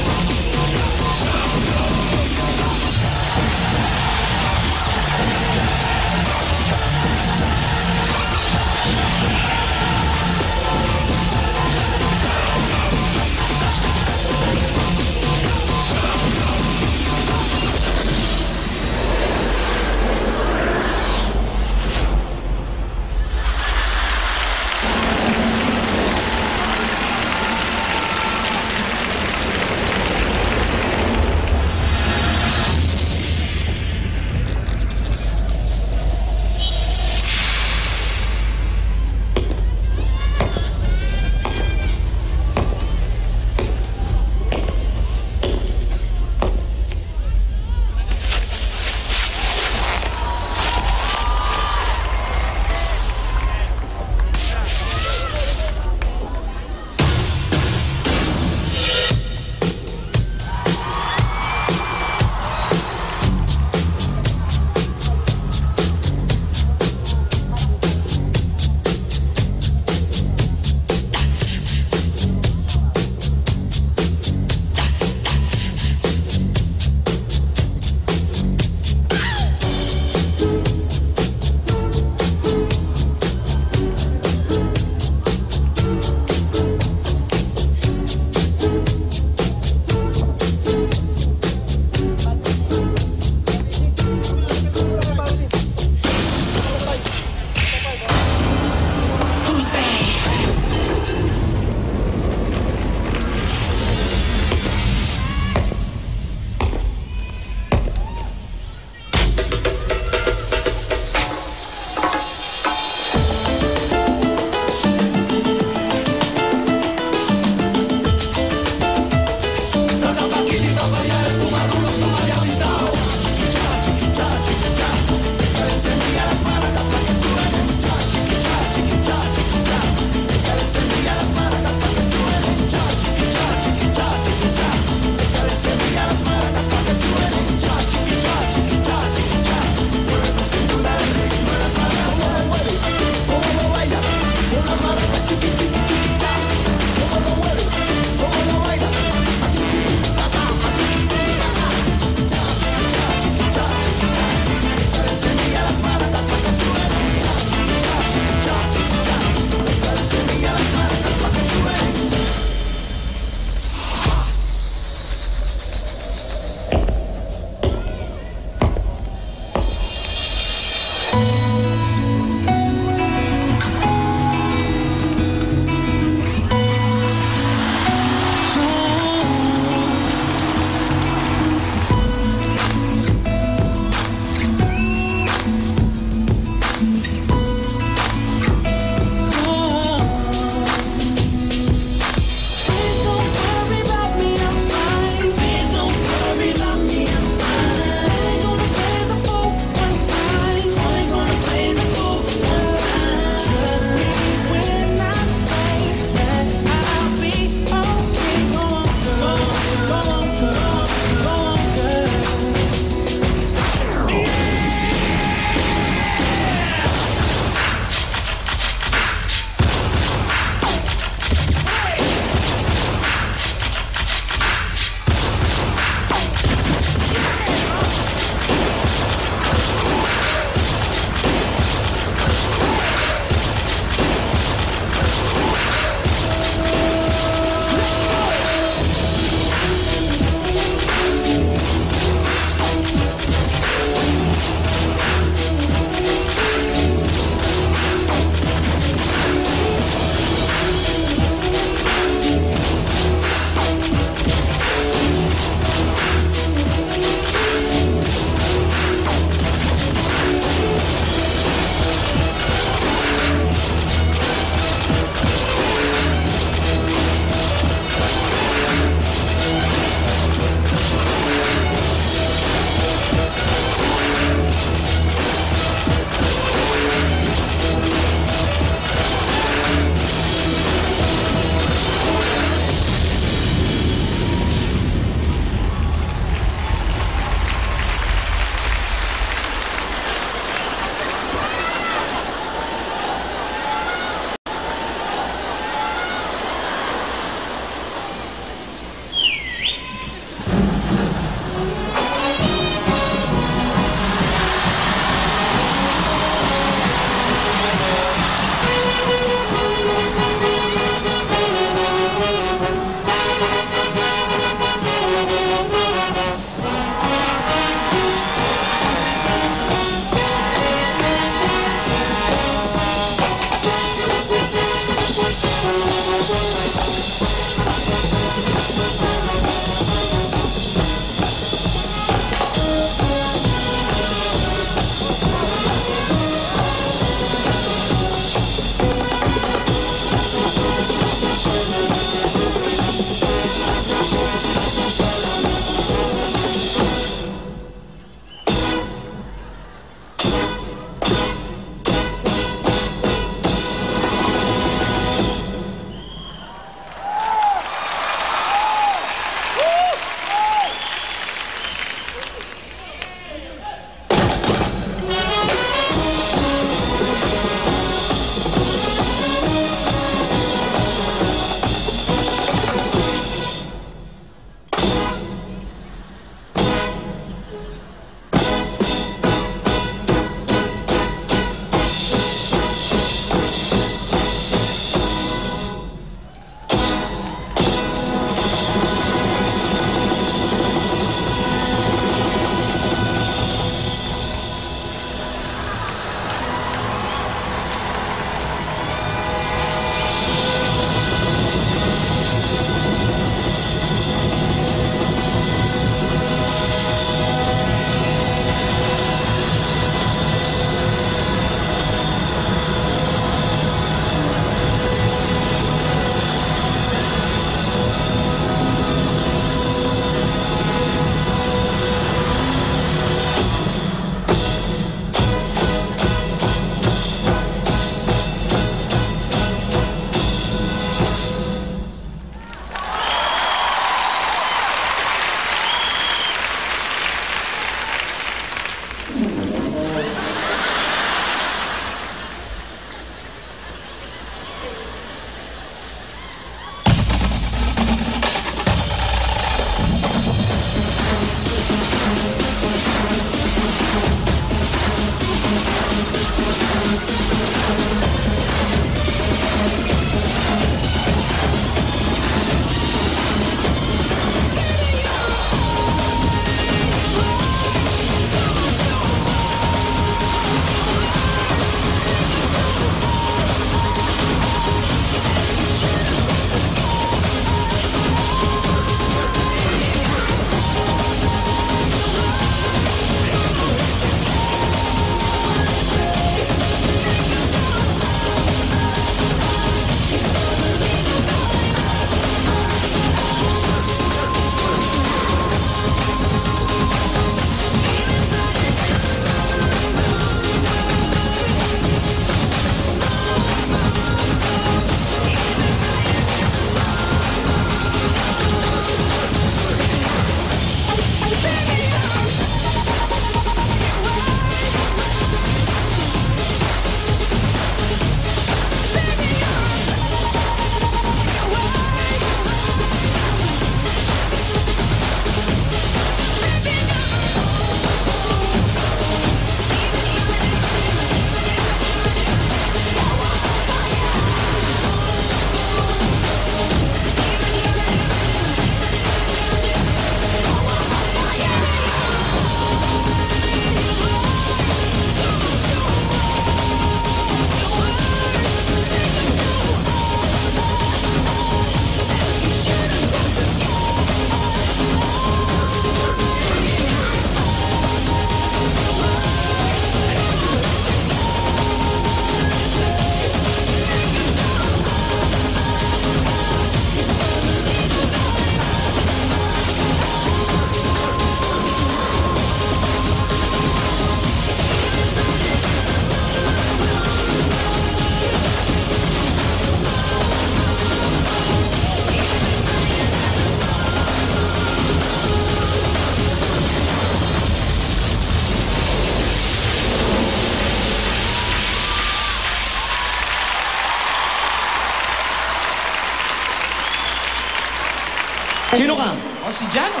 Speaker 9: Sino ka?
Speaker 10: O, si Jano.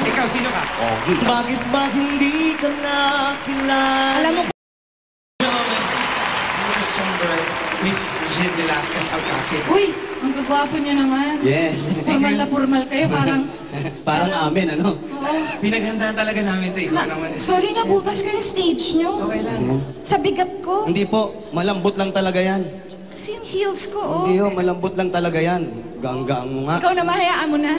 Speaker 10: Ikaw, sino ka?
Speaker 9: Ogie. Bakit ba hindi ka nakilala?
Speaker 12: Alam mo,
Speaker 10: Miss Jean Velasquez Alcacid.
Speaker 12: uy, ang gagwapo niyo naman.
Speaker 9: Yes.
Speaker 12: Formal na formal kayo, parang...
Speaker 9: Parang amin, ano?
Speaker 10: Pinaghandaan talaga namin ito. Ikaw naman.
Speaker 12: Sorry na, butas ko yung stage niyo.
Speaker 10: Okay lang.
Speaker 12: Sa bigat ko.
Speaker 9: Hindi po, malambot lang talaga yan.
Speaker 12: Kasi yung heels ko, oh.
Speaker 9: Hindi ho, malambot lang talaga yan. Gaang-gaang mo nga.
Speaker 12: Ikaw naman, hayaan mo na.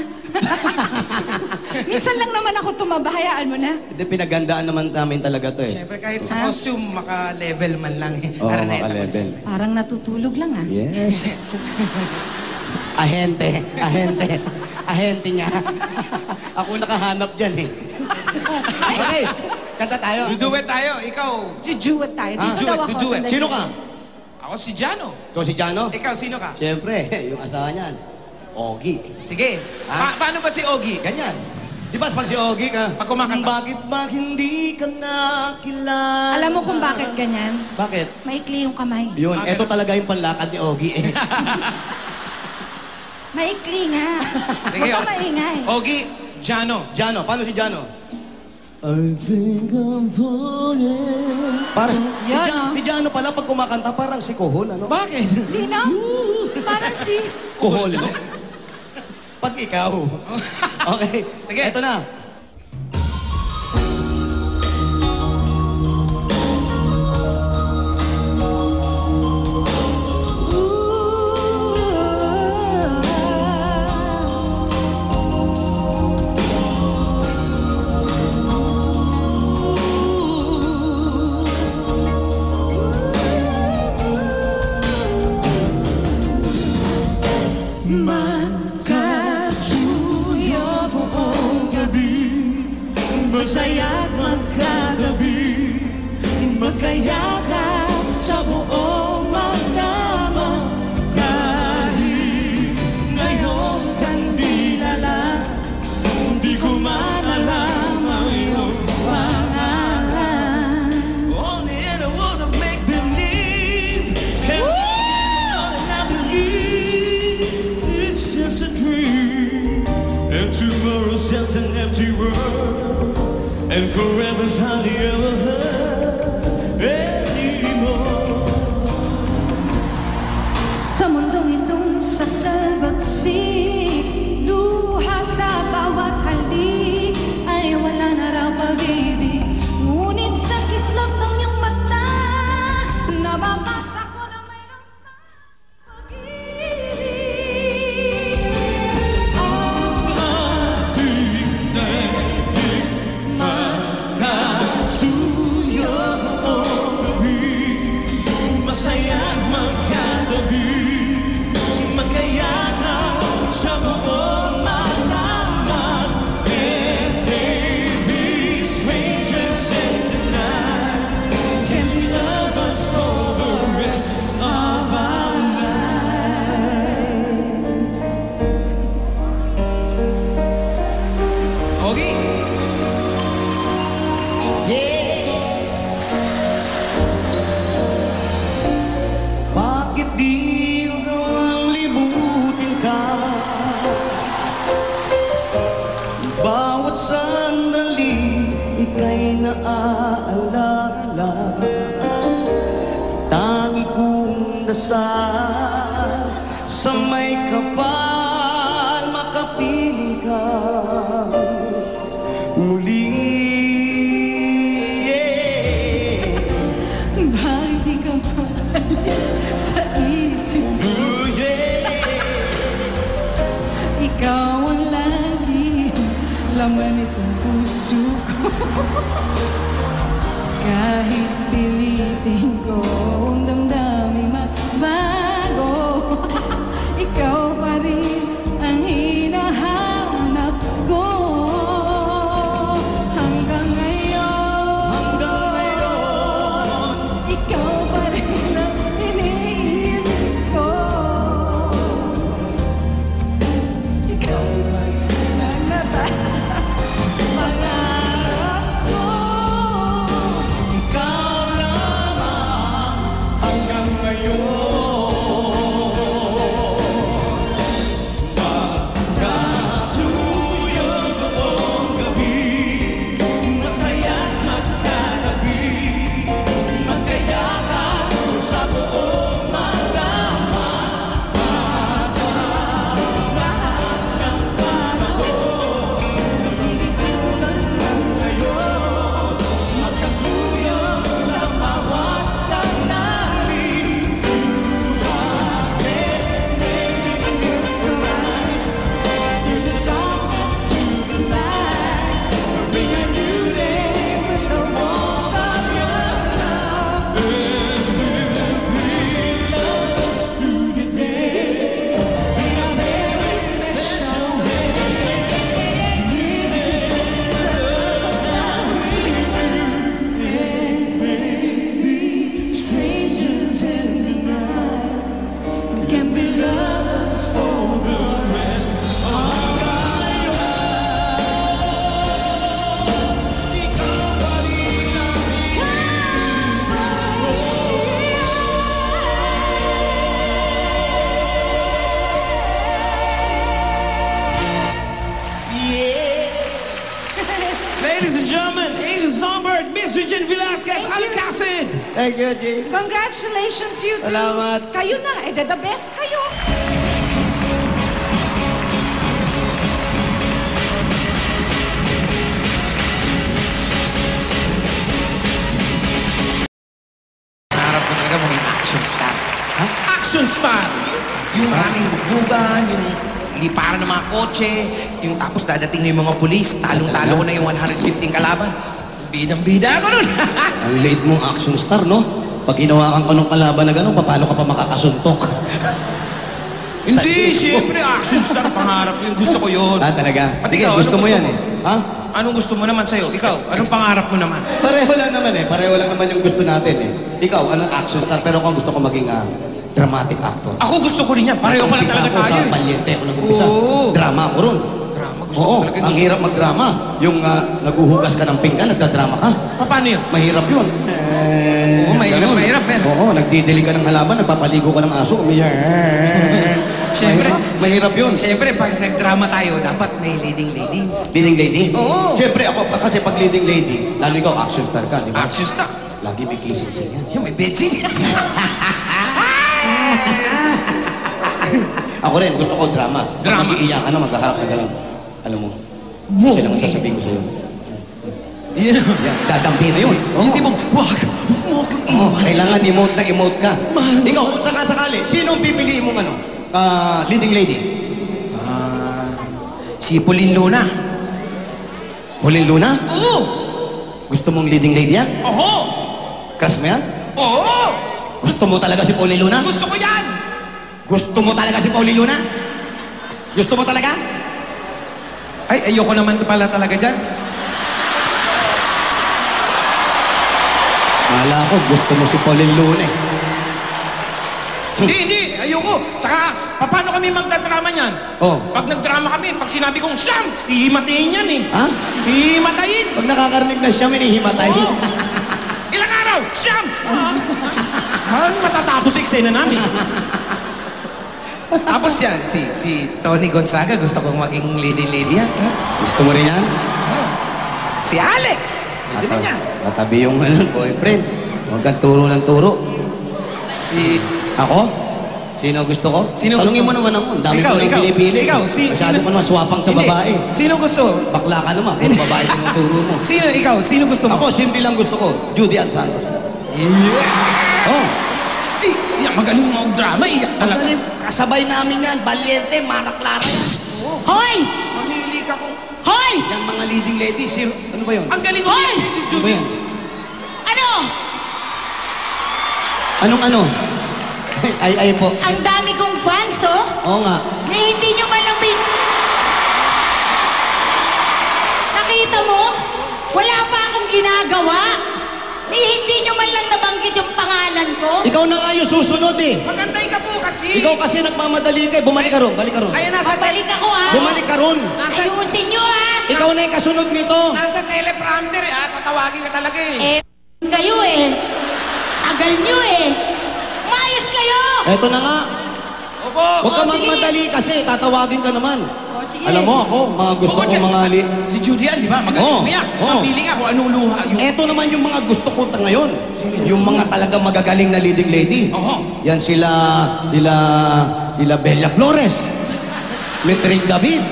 Speaker 12: Minsan lang naman ako tumaba, hayaan mo na.
Speaker 9: Hindi, pinaghandaan naman namin talaga to eh.
Speaker 10: Siyempre, kahit sa costume, maka-level man lang eh.
Speaker 9: Oo,
Speaker 10: Araneta
Speaker 9: maka-level.
Speaker 12: Parang natutulog lang, ah.
Speaker 9: Yes. Ahente niya. Ako nakahanap dyan eh. Okay, kanta tayo.
Speaker 10: Duduet tayo, ikaw.
Speaker 12: Jujuet tayo.
Speaker 9: Ah,
Speaker 12: Dito daw ako.
Speaker 10: duduet.
Speaker 12: sandali.
Speaker 9: Sino ka?
Speaker 10: Ako si Jano.
Speaker 9: Ikaw si Jano?
Speaker 10: Ikaw, sino ka?
Speaker 9: Siyempre, yung asawa niyan. Ogie.
Speaker 10: Sige.
Speaker 9: Ah?
Speaker 10: Paano ba si Ogie?
Speaker 9: Ganyan. Di ba pag si Ogie ka?
Speaker 10: Pag kumakanta.
Speaker 9: Bakit ba hindi ka nakilala?
Speaker 12: Alam mo kung bakit ganyan?
Speaker 9: Bakit?
Speaker 12: Maikli yung kamay.
Speaker 9: Yun, eto talaga yung panlakad ni Ogie eh.
Speaker 12: Maikli nga.
Speaker 10: Sige,
Speaker 12: Huwag ka maingay.
Speaker 10: Ogie, Jano.
Speaker 9: Jano, paano si Jano? I think I'm falling. Parang,
Speaker 12: Yan,
Speaker 9: si Jano pala pag kumakanta, parang si Kuhol, ano?
Speaker 10: Bakit?
Speaker 12: Sino? Parang si...
Speaker 9: Kuhol. Pag ikaw. Okay.
Speaker 10: Sige.
Speaker 9: Eto na.
Speaker 11: Magkasuyo buong gabi, masaya't magkatabi, magkayakap sa buong magdama. Kahit ngayong kandilala, di ko man alam ang iyong pangalan. Only in a world of make-believe, and I believe it's just a dream, and tomorrow's just an empty world, and forever's hardly ever heard anymore.
Speaker 12: Sa mundong itong sakdal bagsik, luha sa bawat halik, ay wala na raw pag-ibig. Ngunit sa kislap ng iyong mata, nababasa ko na mayroon pang pag-ibig.
Speaker 11: Magkasuyo buong gabi, masaya't magkatabi, magkayakap sa buong magdamag. And maybe strangers in the night can love us for the rest of our lives.
Speaker 10: Ogie.
Speaker 9: Bakit di mo gawang libutin ka? Bawat sandali, ika'y naaalala. Tangi kong dasal, sa may kapal makapiling ka muli.
Speaker 12: Bakit di ka maalis sa isip ko? Ikaw ang lagi laman itong puso ko. Kahit pilitin ko ang damdamin magbago, ikaw pa rin ang hinahanap ko. Hanggang ngayon, ikaw pa rin ang iniisip ko. Ikaw pa rin ang pangarap ko.
Speaker 9: Ikaw lang Thank you, Jay.
Speaker 15: Congratulations, you two.
Speaker 9: Salamat.
Speaker 15: Kayo na, the best kayo.
Speaker 10: Harap ko talaga maging action star. Ha? Action star! Yung maraming bugbugan, yung liparan ng mga kotse, yung tapos dadating na yung mga pulis, talong-talo ko na yung 115 kalaban. Bidang-bida ako nun.
Speaker 9: Ang late mong action star, no? Pag hinawakan ka ng kalaban na gano'n, paano ka pa makakasuntok?
Speaker 10: Hindi, siyempre, action star, pangarap ko yun. Gusto ko yun.
Speaker 9: Talaga?
Speaker 10: At
Speaker 9: Sige,
Speaker 10: ikaw,
Speaker 9: gusto mo yan eh. Ha?
Speaker 10: Anong gusto mo naman sa'yo? Ikaw, anong pangarap mo naman?
Speaker 9: Pareho lang naman eh. Pareho lang naman yung gusto natin eh. Ikaw, anong action star? Pero ako gusto ko maging dramatic actor.
Speaker 10: Ako gusto ko rin yan. Pareho pala talaga tayo.
Speaker 9: Sa Palyente ako nag-umpisa. Drama ko ron.
Speaker 10: Drama, gusto
Speaker 9: Oo,
Speaker 10: ko talaga.
Speaker 9: ang hirap magdrama. Yung naguhugas ka ng pinggan, nagdadrama ka.
Speaker 10: Paano yun?
Speaker 9: Mahirap yun.
Speaker 10: Oo, mahirap.
Speaker 9: Oo, nagdidilig ka ng halaman, nagpapaligo ka ng aso.
Speaker 10: Siyempre,
Speaker 9: mahirap yun.
Speaker 10: Siyempre, pag nagdrama tayo, dapat may leading ladies.
Speaker 9: Leading lady?
Speaker 10: Oo.
Speaker 9: Siyempre, ako, kasi pag leading lady, lalo ikaw, action star ka, di ba?
Speaker 10: Action star?
Speaker 9: Lagi may kissing-sing yan.
Speaker 10: Yung may bedsing.
Speaker 9: Ako rin, gusto ko drama.
Speaker 10: Drama?
Speaker 9: Mag-iiyak ka na, maghaharap na gano'n. Alam mo, kasi lang ang sasabihin ko sa'yo.
Speaker 10: Yan.
Speaker 9: Dadampi na yun.
Speaker 10: Hindi mo, wag mo kang iwan.
Speaker 9: Kailangan emote na emote ka. Ikaw, kung sakasakali, sino ang pipiliin mong leading lady?
Speaker 10: Si Pauline Luna.
Speaker 9: Pauline Luna?
Speaker 10: Oo.
Speaker 9: Gusto mong leading lady yan?
Speaker 10: Oo.
Speaker 9: Crush mo yan?
Speaker 10: Oo.
Speaker 9: Gusto mo talaga si Pauline Luna?
Speaker 10: Gusto ko yan.
Speaker 9: Gusto mo talaga si Pauline Luna? Gusto mo talaga?
Speaker 10: Ay, ayoko naman pala talaga dyan.
Speaker 9: Kala ko, gusto mo si Pauline Luna eh.
Speaker 10: Hindi. Ayoko. Tsaka, paano kami magdadrama niyan?
Speaker 9: Oh.
Speaker 10: Pag nagdrama kami, pag sinabi kong siyam, hihimatayin yan eh.
Speaker 9: Ha?
Speaker 10: Hihimatayin.
Speaker 9: Pag nakakarinig na siya, minihimatay.
Speaker 10: Oo. Ilang araw? Siyam! Matatapos yung eksena namin. Tapos yan, si Tony Gonzaga, gusto kong maging lady yan.
Speaker 9: Gusto mo rin yan?
Speaker 10: Si Alex! Hindi ba niya?
Speaker 9: Katabi yung boyfriend. Huwag kang turo ng turo. Ako? Sino gusto ko? Talungin mo naman ako. Ang dami ko nang pinipili. Masyado ko naman swapang sa babae.
Speaker 10: Sino gusto?
Speaker 9: Bakla ka naman. Kung babae din ang turo mo.
Speaker 10: Sino gusto mo?
Speaker 9: Ako, simple lang gusto ko. Judy Ann Santos.
Speaker 10: Yeah! Oh! Magaling mo ang drama. Iyak talaga.
Speaker 9: Kasabay namin yan. Valiente, Mara Clara yan.
Speaker 15: Hoy!
Speaker 10: Mamili ka kung...
Speaker 15: Hoy!
Speaker 9: Yung mga leading ladies. Ano ba yun?
Speaker 10: Ang galing
Speaker 15: Hoy!
Speaker 9: Ano ba yun?
Speaker 15: Ano?
Speaker 9: Anong ano? Ay po.
Speaker 15: Ang dami kong fans, oh.
Speaker 9: Oo nga.
Speaker 15: Hindi nyo man lang Nakita mo? Wala pa akong ginagawa. Hindi nyo man lang nabanggit yung pangalan ko.
Speaker 9: Ikaw na nga yung susunod eh.
Speaker 10: Magantay ka po kasi.
Speaker 9: Ikaw kasi nagmamadali ka eh. Bumalik ka ron. Balik ka ron.
Speaker 10: Ayan, nasa...
Speaker 15: Babalik ako, ha?
Speaker 9: Bumalik ka ron.
Speaker 15: Ayusin nyo, ha?
Speaker 9: Ikaw na yung kasunod nito.
Speaker 10: Nasa teleprompter eh, tatawagin ka talaga eh.
Speaker 15: Kayo eh. Tagal nyo eh. Mayos kayo!
Speaker 9: Eto na nga.
Speaker 10: Opo.
Speaker 9: Huwag ka magmadali kasi tatawagin ka naman.
Speaker 15: Sige.
Speaker 9: Alam mo ako, mga gusto ko mga
Speaker 10: Si Judy Ann, di ba? Magaling umiyak. Mamili ka kung anong luha.
Speaker 9: Eto naman yung mga gusto ko ngayon. Yung mga talaga magagaling na leading lady. Yan sila Bella Flores. Metring David.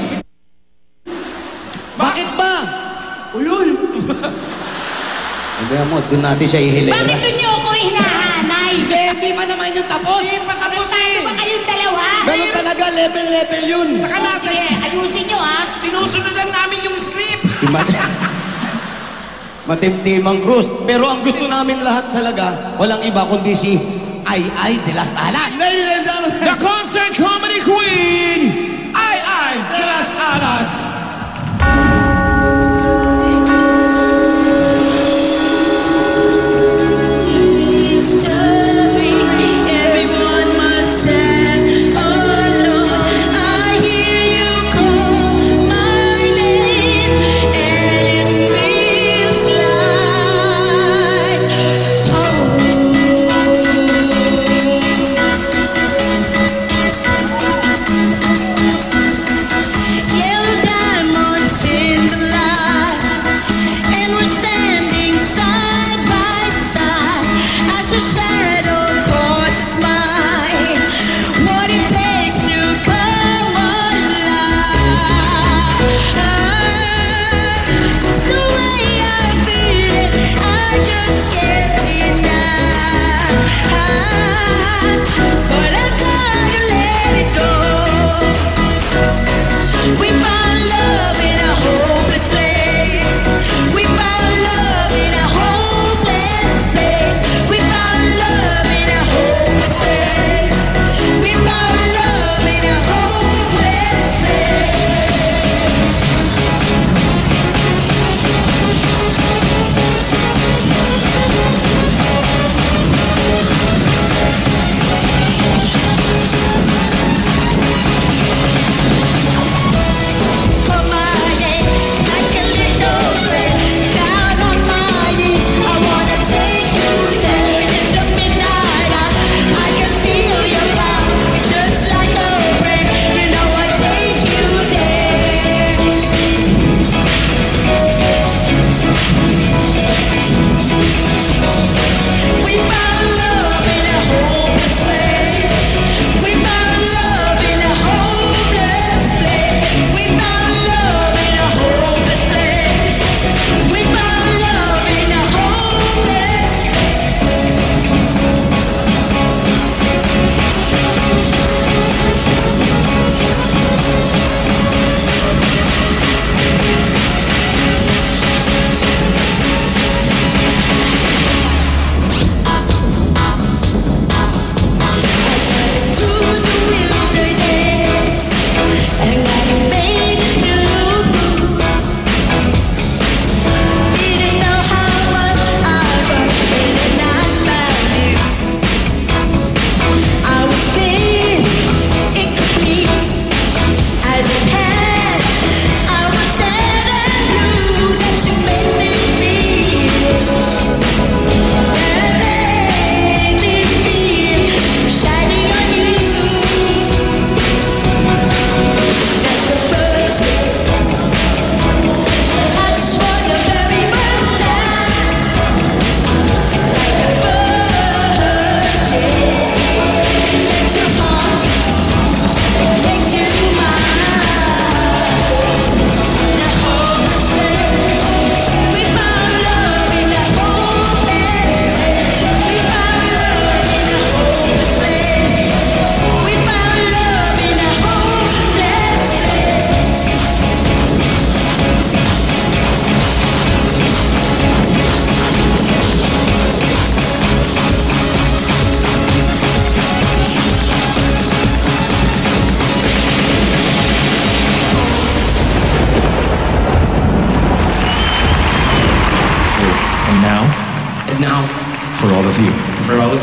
Speaker 9: Bakit ba?
Speaker 10: Ulul.
Speaker 9: Hindi mo, doon natin siya ihilera.
Speaker 15: Bakit doon nyo ako hinahanay?
Speaker 9: Hindi pa naman yung tapos.
Speaker 10: Hindi pa tapos eh.
Speaker 15: Ba kayong dalawa?
Speaker 9: Ganun talaga, level yun.
Speaker 10: Saka nasa...
Speaker 15: Sige, ayusin nyo, ha?
Speaker 10: Sinusunod namin yung script.
Speaker 9: Matimtimang Cruz. Pero ang gusto namin lahat talaga, walang iba kundi si Ay de las Alas. Ladies and gentlemen,
Speaker 10: The concert comedy queen, Ay de las Alas.
Speaker 12: You die.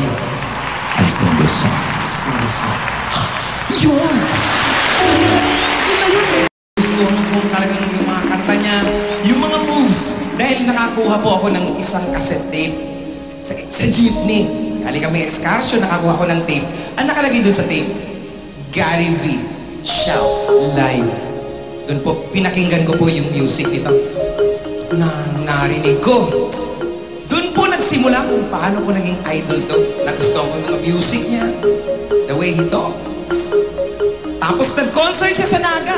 Speaker 10: you. I sing this song. I sing this song. Yun! Yun na yun. Gusto ko kung talagang yung mga kanta niya, yung mga moves. Dahil nakakuha po ako ng isang cassette tape sa jeepney. Galing kami excursion, nakakuha ko ng tape. Ang nakalagay dun sa tape, Gary V. Shout Live. Doon po, pinakinggan ko po yung music nito. Narinig ko. Doon po nagsimula kung paano ko naging idol to. Nagustuhan ko yung mga music niya. The way he talks. Tapos nag-concert siya sa Naga.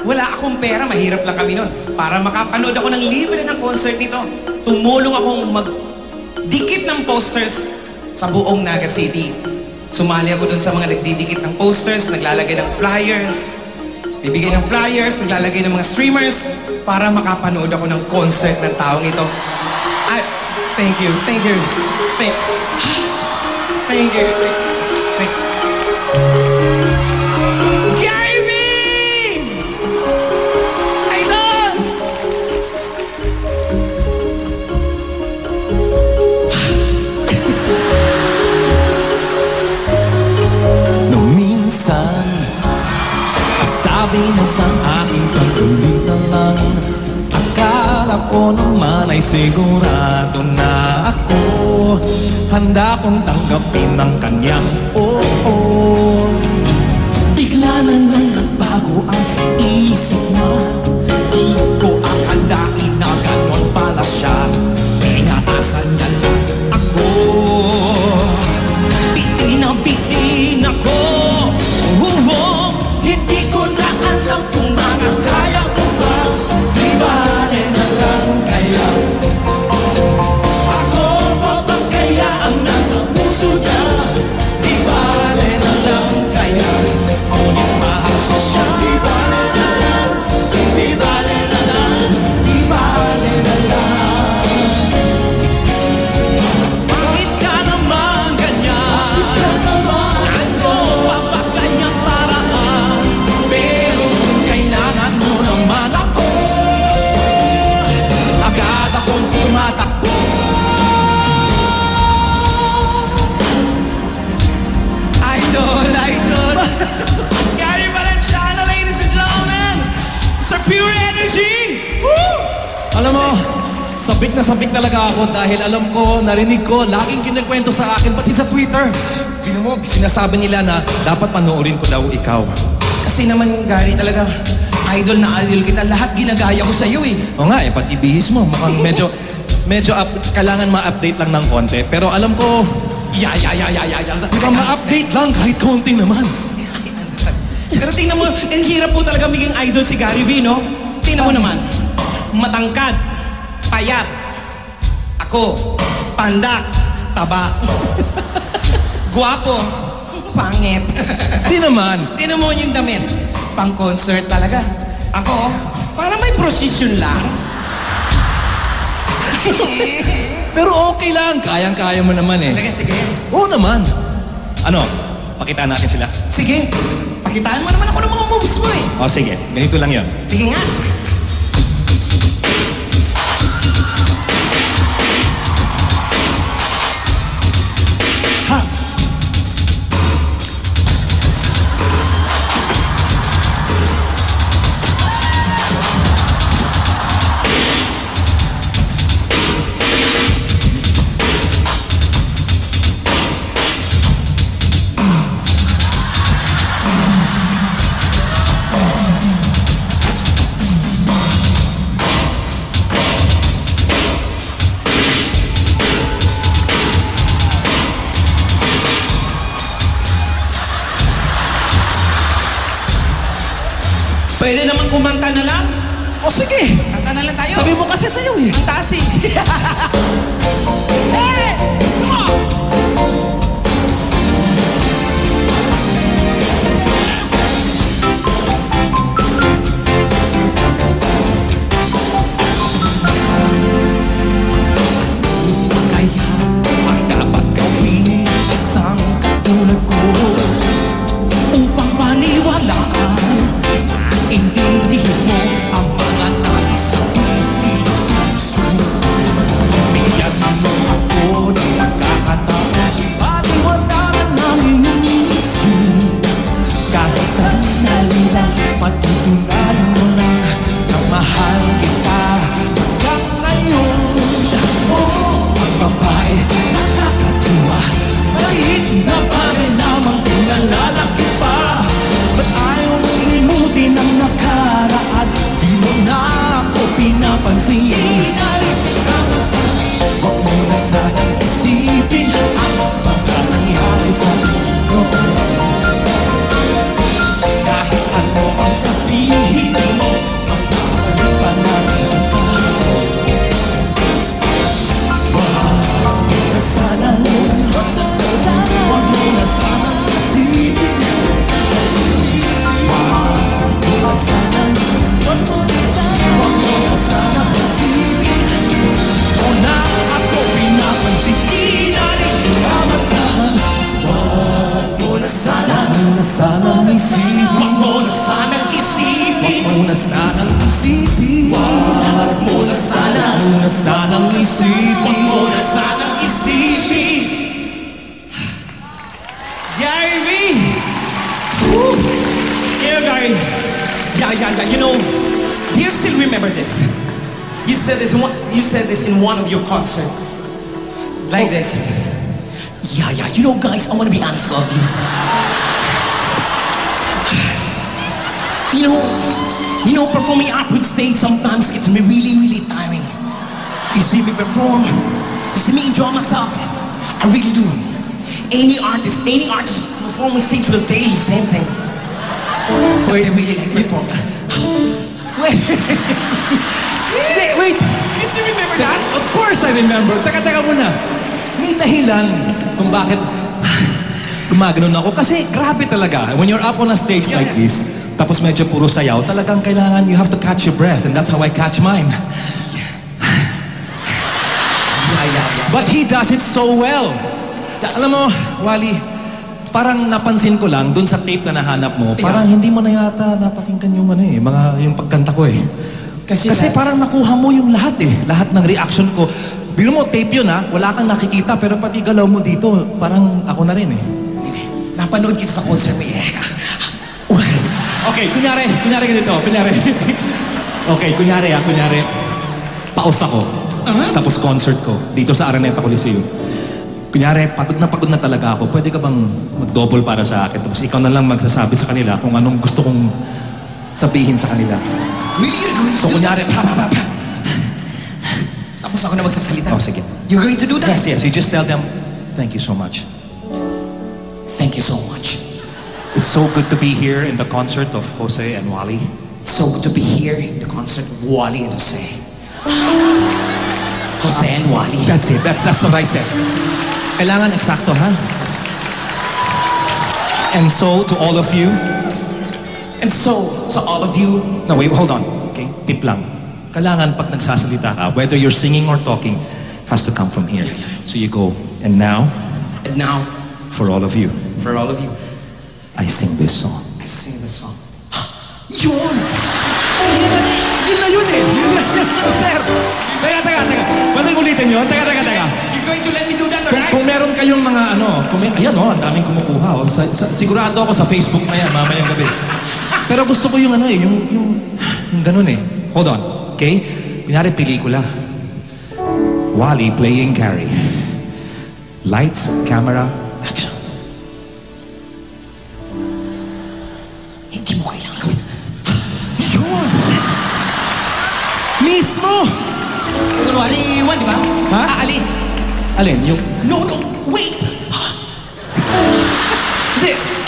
Speaker 10: Wala akong pera, mahirap lang kami nun. Para makapanood ako ng libre ng concert nito, tumulong akong magdikit ng posters sa buong Naga City. Sumali ako dun sa mga nagdidikit ng posters, naglalagay ng flyers, bibigay ng flyers, naglalagay ng mga streamers para makapanood ako ng concert ng taong ito. Thank you. Thank you. Gary V! Idol!
Speaker 8: Nung minsan, sabi na sa aking sandali na lang, akala ko naman ay sigurado na ako handa kong tanggapin ang kanyang oo. Bigla na lang nagbago ang isip niya. Di ko akalain na ganon pala siya. Inaasan niya lang ako. Bitin ako. Hindi ko na alam kung makakaya ko ba. Di bale na lang kaya. Ako pa ba kaya ang nasa puso niya? Di bale na lang kaya. Ngunit mahal ko siya. Di bale na lang. Di bale na lang. Di bale na lang. Bakit ka naman ganyan? Ano pa ba kanyang paraan? Pero kung kailangan mo naman ako, agad akong tumatakbo.
Speaker 10: Idol! Gary Valenciano, ladies and gentlemen! Mr. Pure Energy! Woo!
Speaker 14: Alam mo, sabik na sabik talaga ako dahil alam ko, narinig ko, laging kinikwento sa akin, pati sa Twitter. Tingnan mo, sinasabi nila na dapat panoorin ko daw ikaw.
Speaker 10: Kasi naman, Gary, talaga, idol na idol kita. Lahat ginagaya ko sa'yo eh.
Speaker 14: O nga, pag ibihis mo, mukhang medyo kailangan ma-update lang ng konti. Pero alam ko, di ba ma-update lang kahit konti naman?
Speaker 10: Pero tingnan mo, ang hirap po talaga maging idol si Gary V, no? Tingnan mo naman, matangkad, payat, ako, pandak, taba, guwapo, pangit.
Speaker 14: Di naman.
Speaker 10: Tingnan mo yung damit, pang-concert talaga. Ako, para may procession lang.
Speaker 14: Pero okay lang, kayang-kaya mo naman eh.
Speaker 10: Sige.
Speaker 14: Oo naman. Ano, pakitaan natin sila?
Speaker 10: Sige, pakitaan mo naman ako ng mga moves mo eh.
Speaker 14: O sige, ganito lang yun.
Speaker 10: Sige nga.
Speaker 14: Ha!
Speaker 10: Pwede naman kumanta na lang.
Speaker 14: O sige,
Speaker 10: kanta na lang tayo.
Speaker 14: sabi mo kasi sa'yo eh.
Speaker 10: Ang taas eh. Hey! Come on!
Speaker 8: Kaya ang dapat gawin isang katulad ko upang maniwalaan at intindihin mo ang mga nais sa puso. Bigyan mo ako ng
Speaker 14: Patutunayan mo lang na mahal kita hanggang ngayon. Oo, ang babae nakakatuwa, maliit na bagay lamang pinalalaki pa. Ba't ayaw mong limutin ang nakaraan? Di mo na ako pinapansin. Huwag mo na sanang isipin ang mga nangyari sa mundo. Kahit ano ang sabihin mo, magkakaroon pa namin ka. Wag mo na sanang isipin. Wag mo na sanang isipin. O na ako pinapansin, di na rin pinamastahan. Wag mo na sanang isipin. Wag mo na sanang isipin. Wag mo na sanang isipin. Wag mo na sanang isipin. Wag mo na sanang isipin. Gary V! Woo! Yeah, Gary. Yeah. You know, do you still remember this? You said this in one of your concerts. Like this. Yeah. You know, guys, I want to be honest with you. You know, performing upward stage sometimes gets me really tiring. You see me perform, you see me enjoy myself. I really do. Any artist performing stage will tell you the same thing. Wait, they really like perform. Wait. You still remember that? Of course I remember. Teka muna. May dahilan kung bakit gumaganon ako. Kasi grabe talaga. When you're up on a stage like this, tapos medyo puro sayaw, talagang kailangan you have to catch your breath. And that's how I catch mine. Yeah. But he does it so well. Alam mo, Wally, parang napansin ko lang dun sa tape na nahanap mo, parang hindi mo na yata napakinggan yung yung pagkanta ko eh. Kasi parang nakuha mo yung lahat eh. Lahat ng reaction ko. Biro mo, tape yun ha. Wala kang nakikita pero pati galaw mo dito, parang ako na rin eh. Napanood kita sa concert mo eh. Okay, kunyari ganito. Okay, kunyari paus ako. Tapos concert ko dito sa Araneta Coliseum. Kunyari, pagod na talaga ako. Pwede ka bang mag-double para sa akin? Tapos ikaw na lang magsasabi sa kanila kung anong gusto kong sabihin sa kanila. Really? So kunyari, tapos ako na magsasalita. Oh, sige. You're going to do that? Yes. You just tell them, thank you so much. Thank you so much. It's so good to be here in the concert of Jose and Wally. It's so good to be here in the concert of Wally and Jose. Jose and Wally. That's it. That's what I said. Kailangan eksakto, ha? And so, to all of you. No, wait, hold on. Okay? Tip lang. Kailangan pag nagsasalita ka, whether you're singing or talking, has to come from here. So you go, and now, for all of you. I sing this song. Yun! Yun na yun eh! Sir! Teka. Pwede ulitin yun? Teka. You're going to let me do that, alright? Kung meron kayong mga ayan ang daming kumukuha. Sigurado ako sa Facebook na yan, mamayang gabi. Pero gusto ko yung yung ganun eh. Hold on, okay? Kunyari pelikula. Wally playing Carrie. Lights, camera, action. Hindi mo kailangan gawin. Yun! Mismo! Kunwari, iwan, di ba? Ha? Aalis. Alin? Yung... No, wait!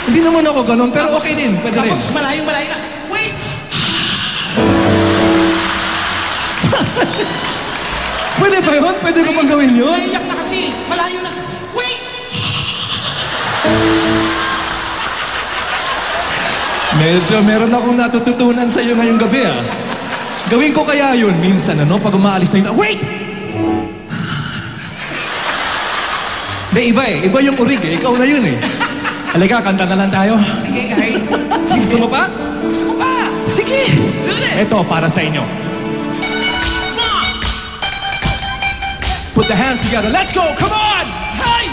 Speaker 14: Hindi naman ako ganun, pero okay din. Pwede rin. Tapos malayo na. Wait! Pwede ba yun? Pwede ko bang gawin yun? Naiyak na kasi. Malayo na. Wait! Medyo meron akong natututunan sa iyo ngayong gabi ah. Gawin ko kaya yun minsan pag umaalis na yun. Wait! Iba eh. Iba yung urig eh. Ikaw na yun eh. Halika, kanta na lang tayo. Sige, kahit. Gusto mo pa? Gusto ko pa. Sige. Let's do this. Ito, para sa inyo. Put the hands together. Let's go. Come on. Hey!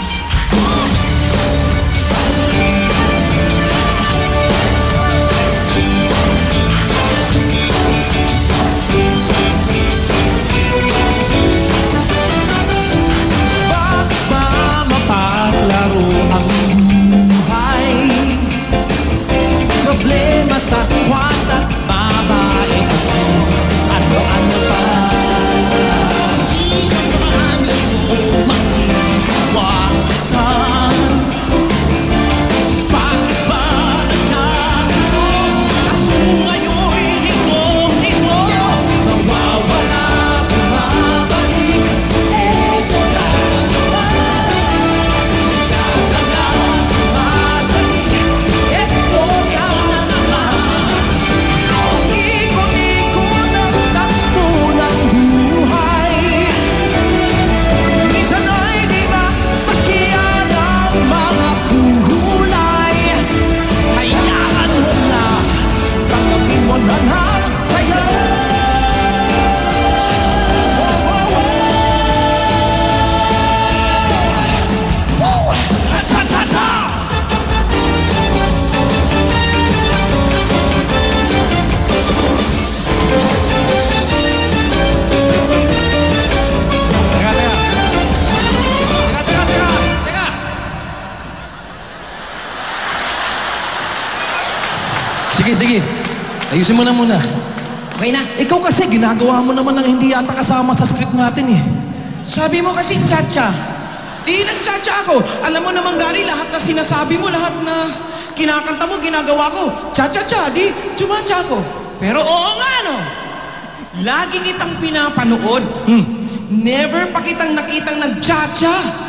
Speaker 14: Sige. Ayusin mo na muna.
Speaker 10: Okay na.
Speaker 14: Ikaw kasi, ginagawa mo naman ng hindi yata kasama sa script natin eh.
Speaker 10: Sabi mo kasi cha-cha. Di nag-cha-cha ako. Alam mo naman, Gary, lahat na sinasabi mo, lahat na kinakanta mo, ginagawa ko. Cha-cha-cha, di chumacha ako. Pero oo nga, no? Lagi kitang pinapanood. Never pa kitang nakitang nag-cha-cha.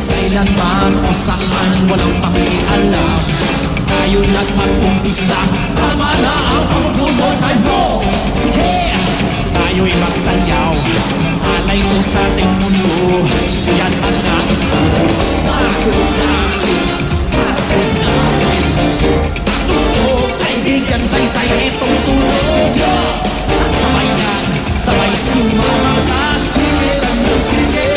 Speaker 8: Kailanman o saan walang pakialam, tayo na't mag-umpisa. Tama na ang pagpupunod tayo. Sige, tayo'y magsayaw. Alay mo sa ating mundo, yan ang nais ko. Sa tuto, kaibigan, saysay, itong tulog. At sabay yan, sabay sumamata. Sige lang mo, sige.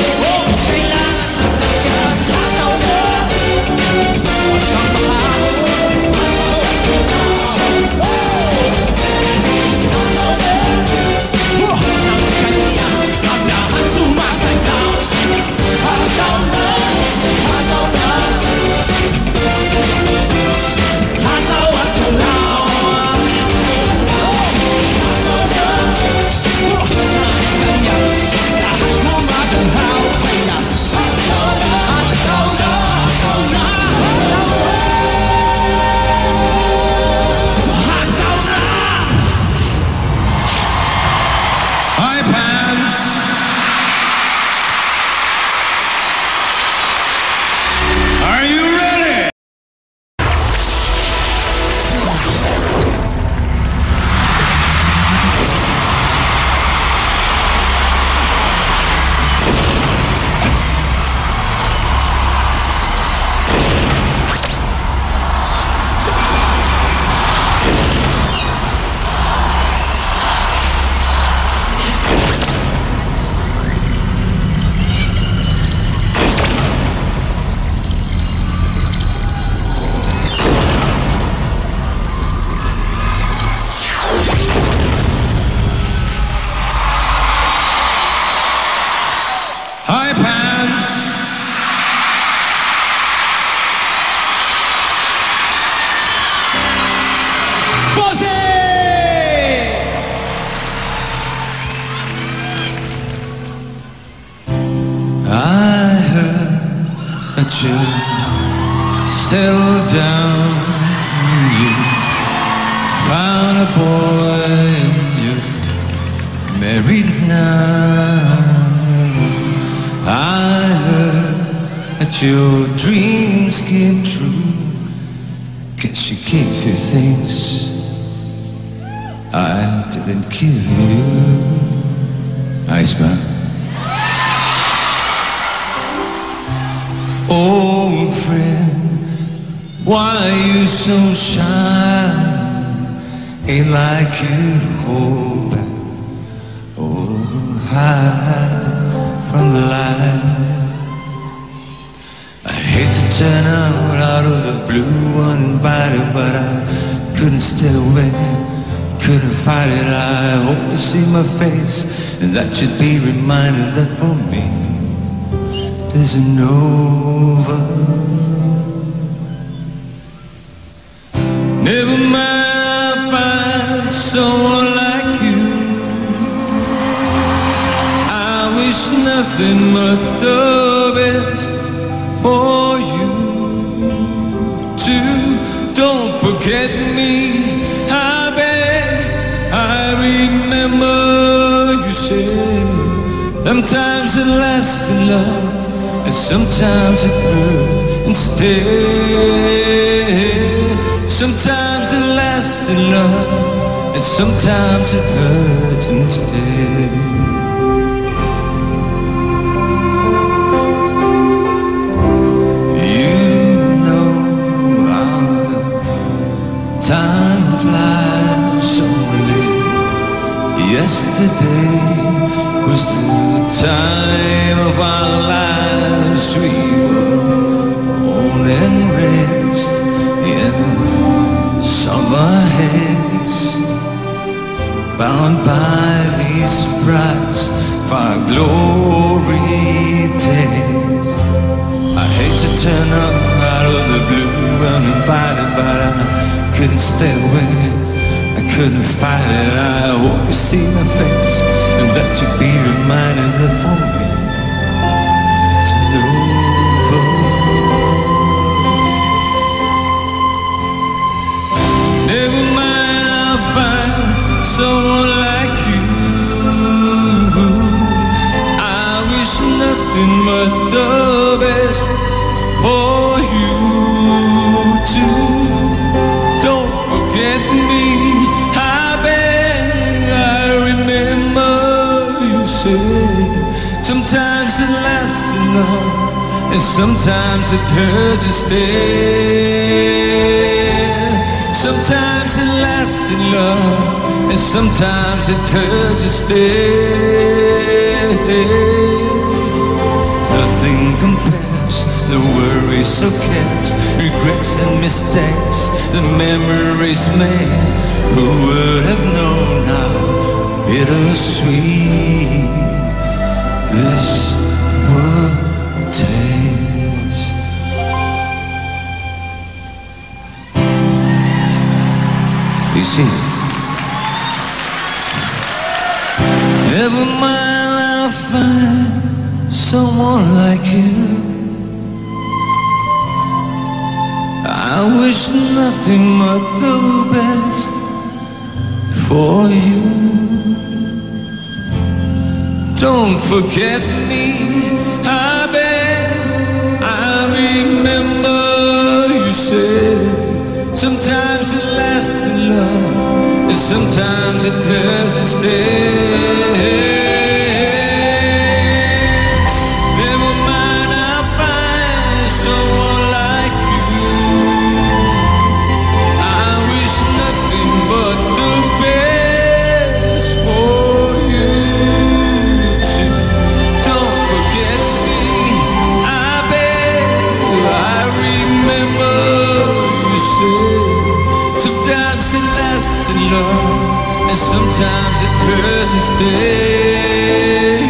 Speaker 16: You settled down, you found a boy, you're married now. I heard that your dreams came true. Guess you gave you things I didn't give you. Iceman. Old friend, why are you so shy? Ain't like you to hold back or hide from the light. I hate to turn out of the blue uninvited, but I couldn't stay away, couldn't fight it. I hope you see my face, and that you'd be reminded that for me there's an over. Never mind, I'll find someone like you. I wish nothing but the best for you too. Don't forget me, I beg. I remember you said sometimes it lasts in love, and sometimes it hurts instead. Sometimes it lasts in love, and sometimes it hurts instead. Time flies so late. Yesterday was the time of our lives. We were born and raised in summer haze, bound by these bright, far glory days. I hate to turn up out of the blue uninvited, but I couldn't stay away, I couldn't fight it. I hope you see my face, and that you'd be reminded that for me it's over. Never mind, I'll find someone like you. I wish nothing but the best for you too. Don't forget me, I beg. I remember you said sometimes it lasts enough, and sometimes it hurts instead. Sometimes it lasts in love, and sometimes it hurts instead. Nothing compares, the worries or cares, regrets and mistakes, the memories made. Who would have known how bittersweet this would taste? You see, never mind, I'll find someone like you. I wish nothing but the best for you. Don't forget me, I beg. I remember you said sometimes it lasts in love, and sometimes it hurts instead. Sometimes it hurts instead.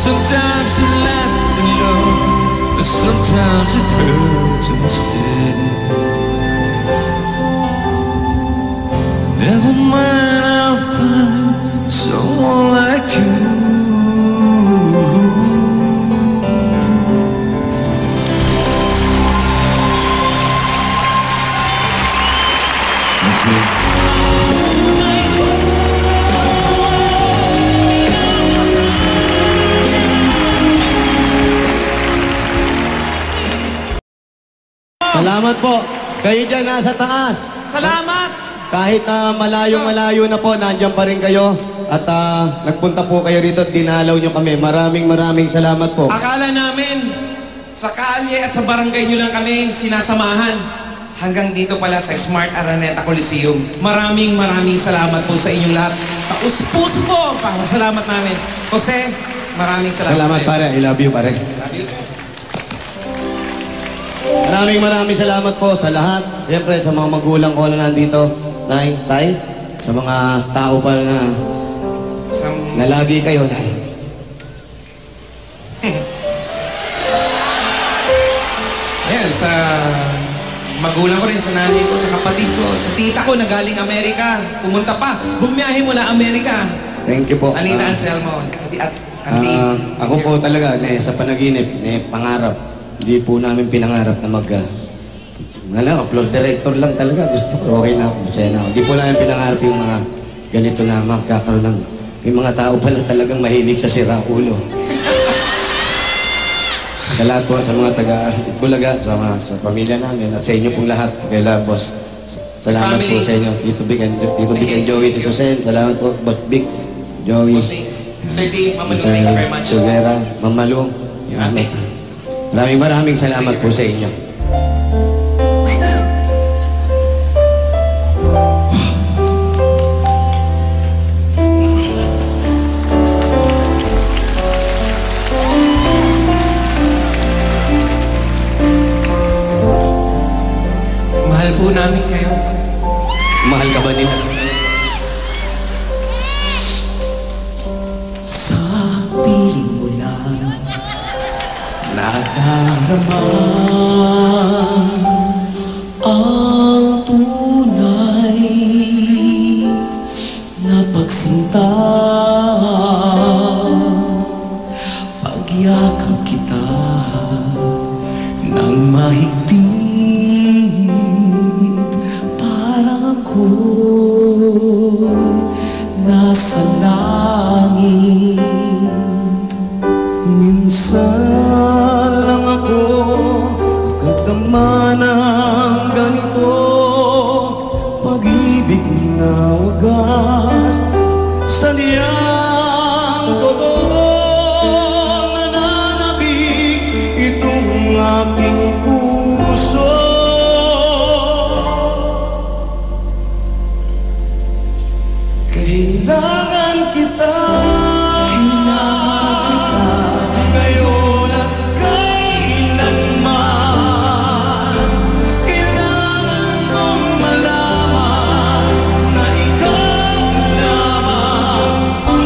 Speaker 16: Sometimes it lasts in love, but sometimes it hurts instead. Never mind, I'll find someone like you.
Speaker 9: Salamat po. Kayo dyan nasa taas.
Speaker 10: Salamat!
Speaker 9: Kahit malayo-malayo na po, nandiyan pa rin kayo. At nagpunta po kayo rito at dinalaw nyo kami. Maraming salamat po.
Speaker 10: Akala namin, Sa kalye at sa barangay nyo lang kami sinasamahan. Hanggang dito pala sa Smart Araneta Coliseum. Maraming salamat po sa inyong lahat. Taus-puso po para salamat namin. Jose, maraming salamat
Speaker 9: Salamat
Speaker 10: sa'yo.
Speaker 9: pare, I love you pare.
Speaker 10: Love you, sir.
Speaker 9: Maraming salamat po sa lahat. Siyempre sa mga magulang ko na nandito. Nay, tay, sa mga tao pa na lagi kayo, nay.
Speaker 10: Ayan, sa magulang ko rin, sa nanay ko, sa kapatid ko, sa tita ko na galing Amerika. Pumunta pa, bumiyahe mula Amerika.
Speaker 9: Thank you po.
Speaker 10: Anita Anselmo, at Auntie.
Speaker 9: Ako po talaga, sa panaginip, pangarap. Hindi po namin pinangarap na upload director lang talaga. Gusto ko, okay na ako, masaya na ako. Hindi po namin pinangarap yung mga ganito na magkakaroon lang. May mga tao pala talagang mahilig sa sira-ulo. Sa lahat po, sa mga taga-Itbulaga, sa pamilya namin, at sa inyo pong lahat, kaila boss. Salamat po sa inyo. Tito Big and Joey, Tito Sen. Salamat po, Boss Big, Joey.
Speaker 10: Sir D, Mama Lu, thank you very much.
Speaker 9: Sugera, Mama Lu. Maraming salamat po sa inyo.
Speaker 10: Mahal po namin kayo.
Speaker 9: Mahal ka ba nila?
Speaker 8: Sa piling mo lang nadarama ang tunay na pagsinta. Pagyakap kita ng mahigpit, parang ako'y nasa langit. Minsan lang ako nakadama ng ganito, pag-ibig na wagas, sadyang totoo, nananabik itong aking puso. Kailangan kita, ngayon at kailanman. Kailangan mong malaman na ikaw lamang ang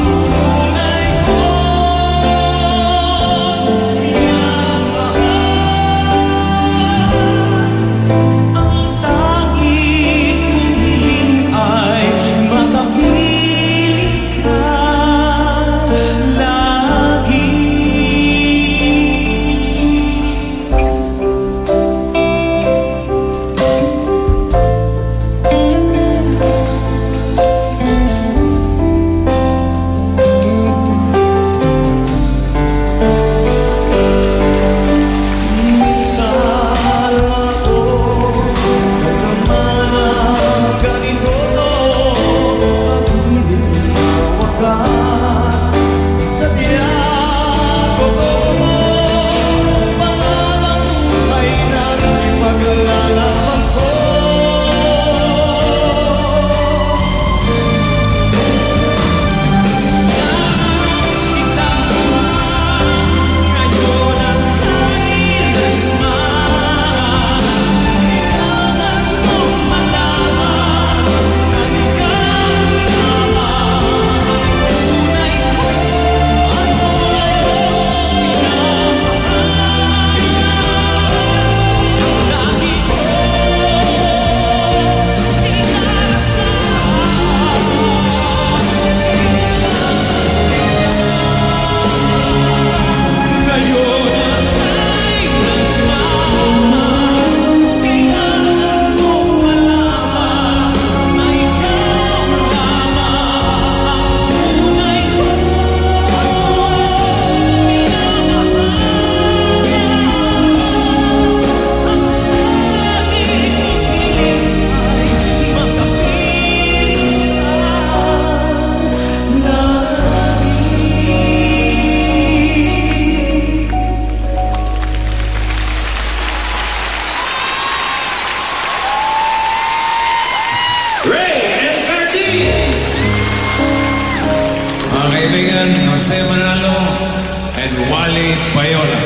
Speaker 16: Wally Payola.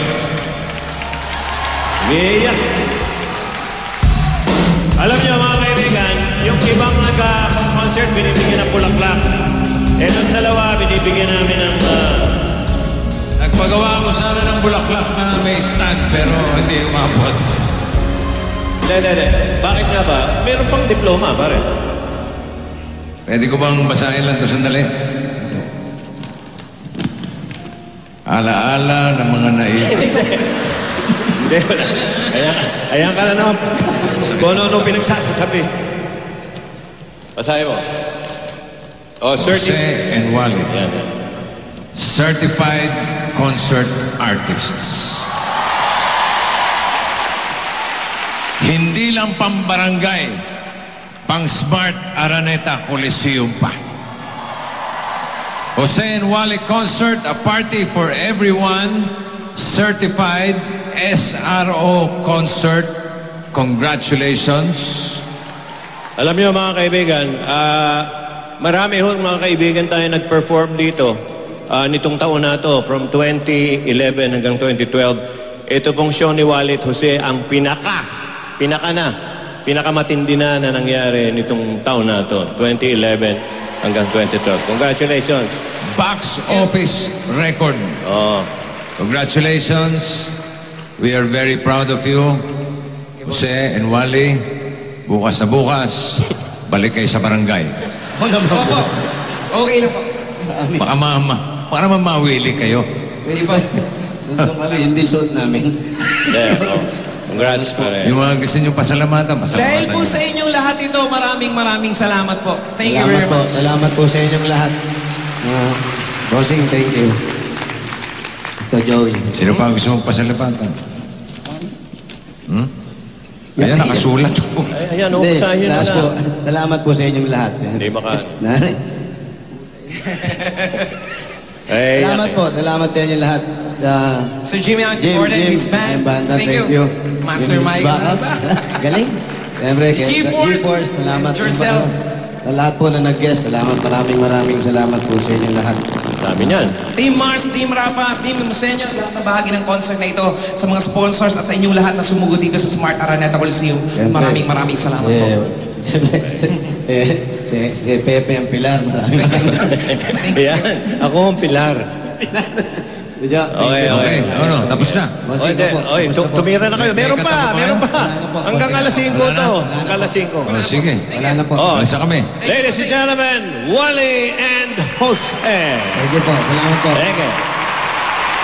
Speaker 17: Yeah. Alam niyo mga kaibigan, yung ibang nag-concert binibigyan ng bulaklak. Itong dalawa binibigyan namin ng...
Speaker 16: Nagpagawa ko sana ng bulaklak na may stand pero hindi umabot.
Speaker 17: Hindi. Bakit nga ba? Meron pang diploma, pare.
Speaker 16: Pwede ko bang basahin lang ito sandali? Alaala ng mga naibig.
Speaker 17: Hindi, wala. Ayan ka na naman. Kung ano pinagsasasabi. Basahin mo.
Speaker 16: Jose and Wally.
Speaker 17: Yan.
Speaker 16: Certified concert artists. Hindi lang pambarangay, pang Smart Araneta Coliseum pa. Jose and Wally concert, a party for everyone, certified SRO concert. Congratulations.
Speaker 17: Alam niyo mga kaibigan, marami mga kaibigan tayo nag-perform dito nitong taon na to, from 2011 hanggang 2012. Ito pong show ni Wally at Jose ang pinakamatindi na nangyari nitong taon na to, 2011 hanggang 2012. Congratulations.
Speaker 16: Box office record. Congratulations. We are very proud of you. Jose and Wally, bukas na bukas, balik kayo sa barangay.
Speaker 10: Opo. Okay na po.
Speaker 16: Baka naman mawili kayo.
Speaker 9: Pwede ba? Nandun kami, hindi suot namin.
Speaker 17: Congrats po rin.
Speaker 16: Yung mga gusto nyo pasalamatan.
Speaker 10: Dahil po sa inyong lahat ito, maraming salamat po. Thank you very much.
Speaker 9: Salamat po sa inyong lahat. Bossing, thank you. Ito, Joey.
Speaker 16: Sino pa gusto mong pasalamatan? Ayan, nakasulat po.
Speaker 17: Ayan, basahin na lang.
Speaker 9: Salamat po sa inyong lahat.
Speaker 17: Hindi maka...
Speaker 9: Salamat sa inyong lahat.
Speaker 10: Sir Jimmy Gordon, his band. Thank you. Master Mike.
Speaker 9: Galing. Siyempre,
Speaker 10: G-Force.
Speaker 9: Salamat po
Speaker 10: Yourself.
Speaker 9: sa lahat po na nag-guest. Maraming salamat po sa inyong lahat.
Speaker 17: Dami niyan.
Speaker 10: Team Mars, Team Rapa, Team Musenyo, lahat na bahagi ng concert na ito, sa mga sponsors at sa inyong lahat na sumugod dito sa Smart Araneta Coliseum. Maraming salamat po.
Speaker 9: Si Pepe ang Pilar.
Speaker 17: Yan. Ako ang Pilar. Okay.
Speaker 16: Ano, tapos na.
Speaker 17: Tumira na kayo. Meron pa. Hanggang alas 5 to. Hanggang alas 5.
Speaker 16: Sige.
Speaker 9: Wala na po.
Speaker 16: Alisa kami.
Speaker 17: Ladies and gentlemen, Wally and Jose.
Speaker 9: Thank you po. Salamat po.
Speaker 17: Thank you.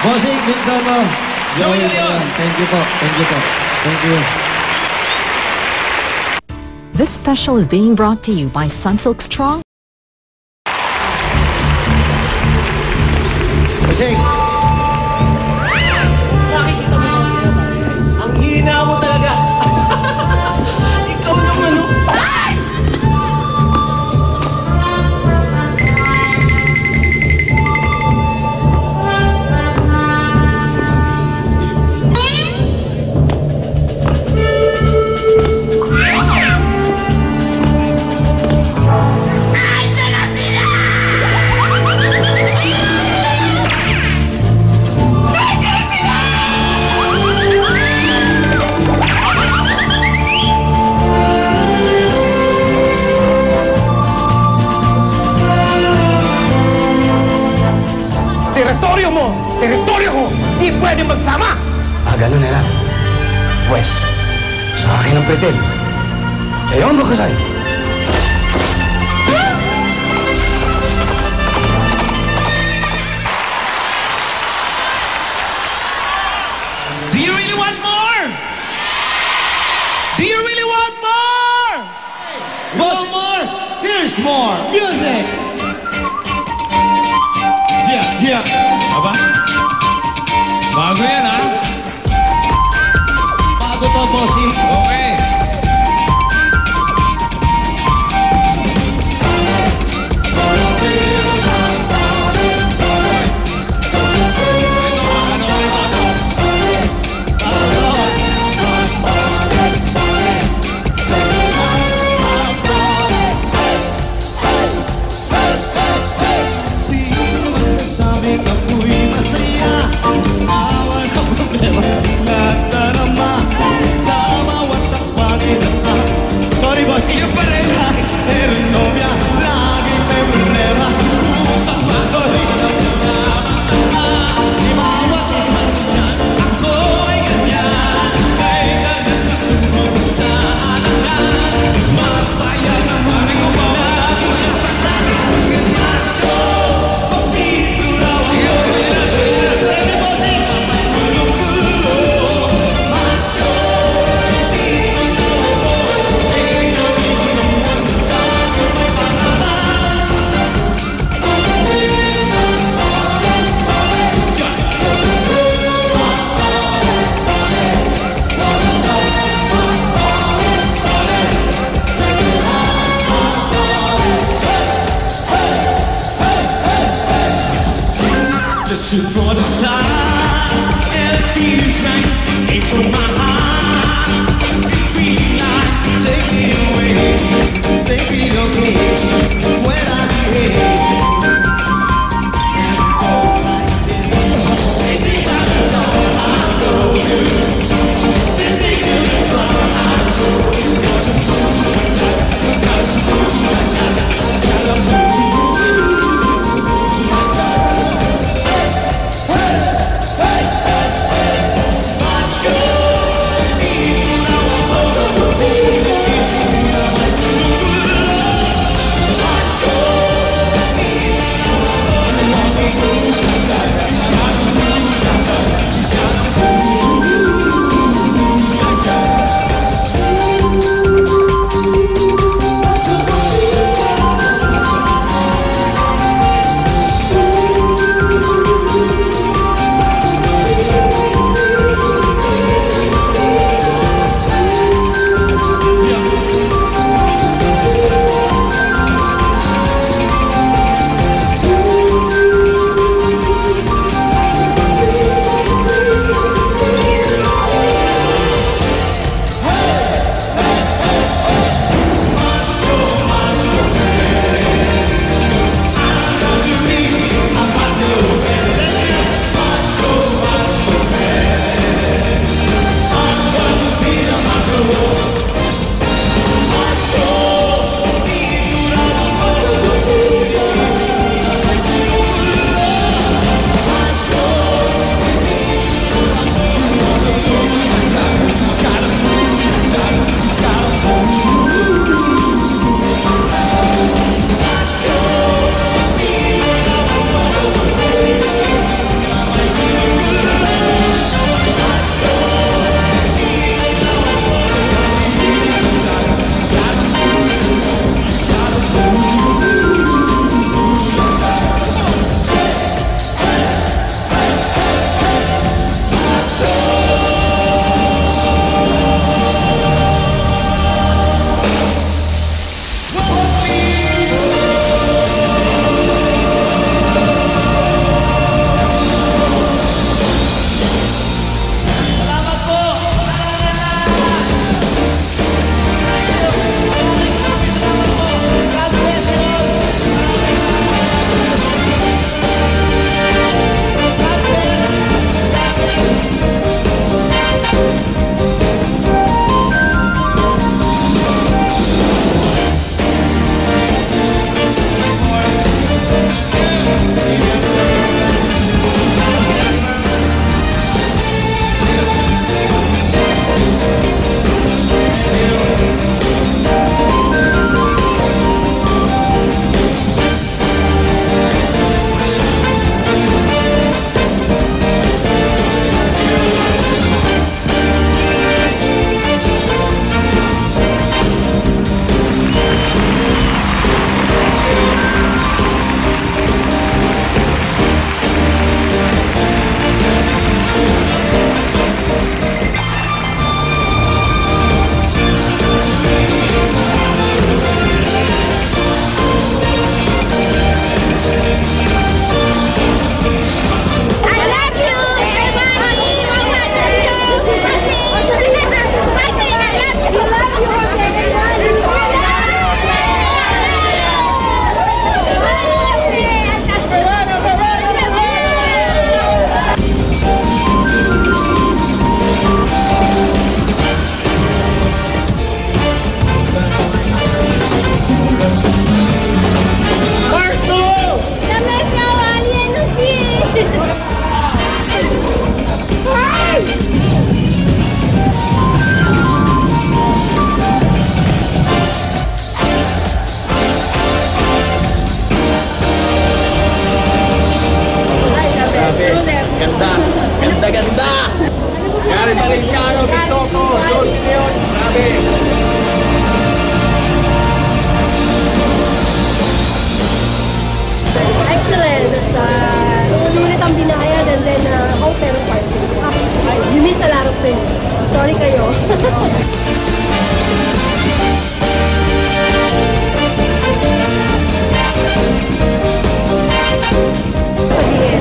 Speaker 9: Bossing, Mintono.
Speaker 10: Joey De Leon.
Speaker 9: Thank you po. Thank you.
Speaker 2: This special is being brought to you by Sunsilk Strong.
Speaker 9: Bossing.
Speaker 10: Nakikita mo ang hina mo talaga. Ikaw naman, no?
Speaker 4: Teritoryo ko! Di pwede magsama!
Speaker 9: Ganun na lang. Pwes, sa akin ang pretend. Sa'yo ang makasay.
Speaker 10: Do you really want more? Do you really want more?
Speaker 9: Want more? Here's more music! Yeah.
Speaker 16: Aba? Bago yan, ha?
Speaker 9: Bago to, bossing.
Speaker 16: Okay.
Speaker 8: Sabi ako'y masaya stars, and it feels right. Ain't from my heart. Feel like take me away, take me away. It's when I behave.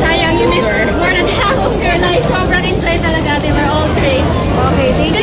Speaker 18: Sayang, you missed more than half. natin. We're all great.
Speaker 19: Okay, thank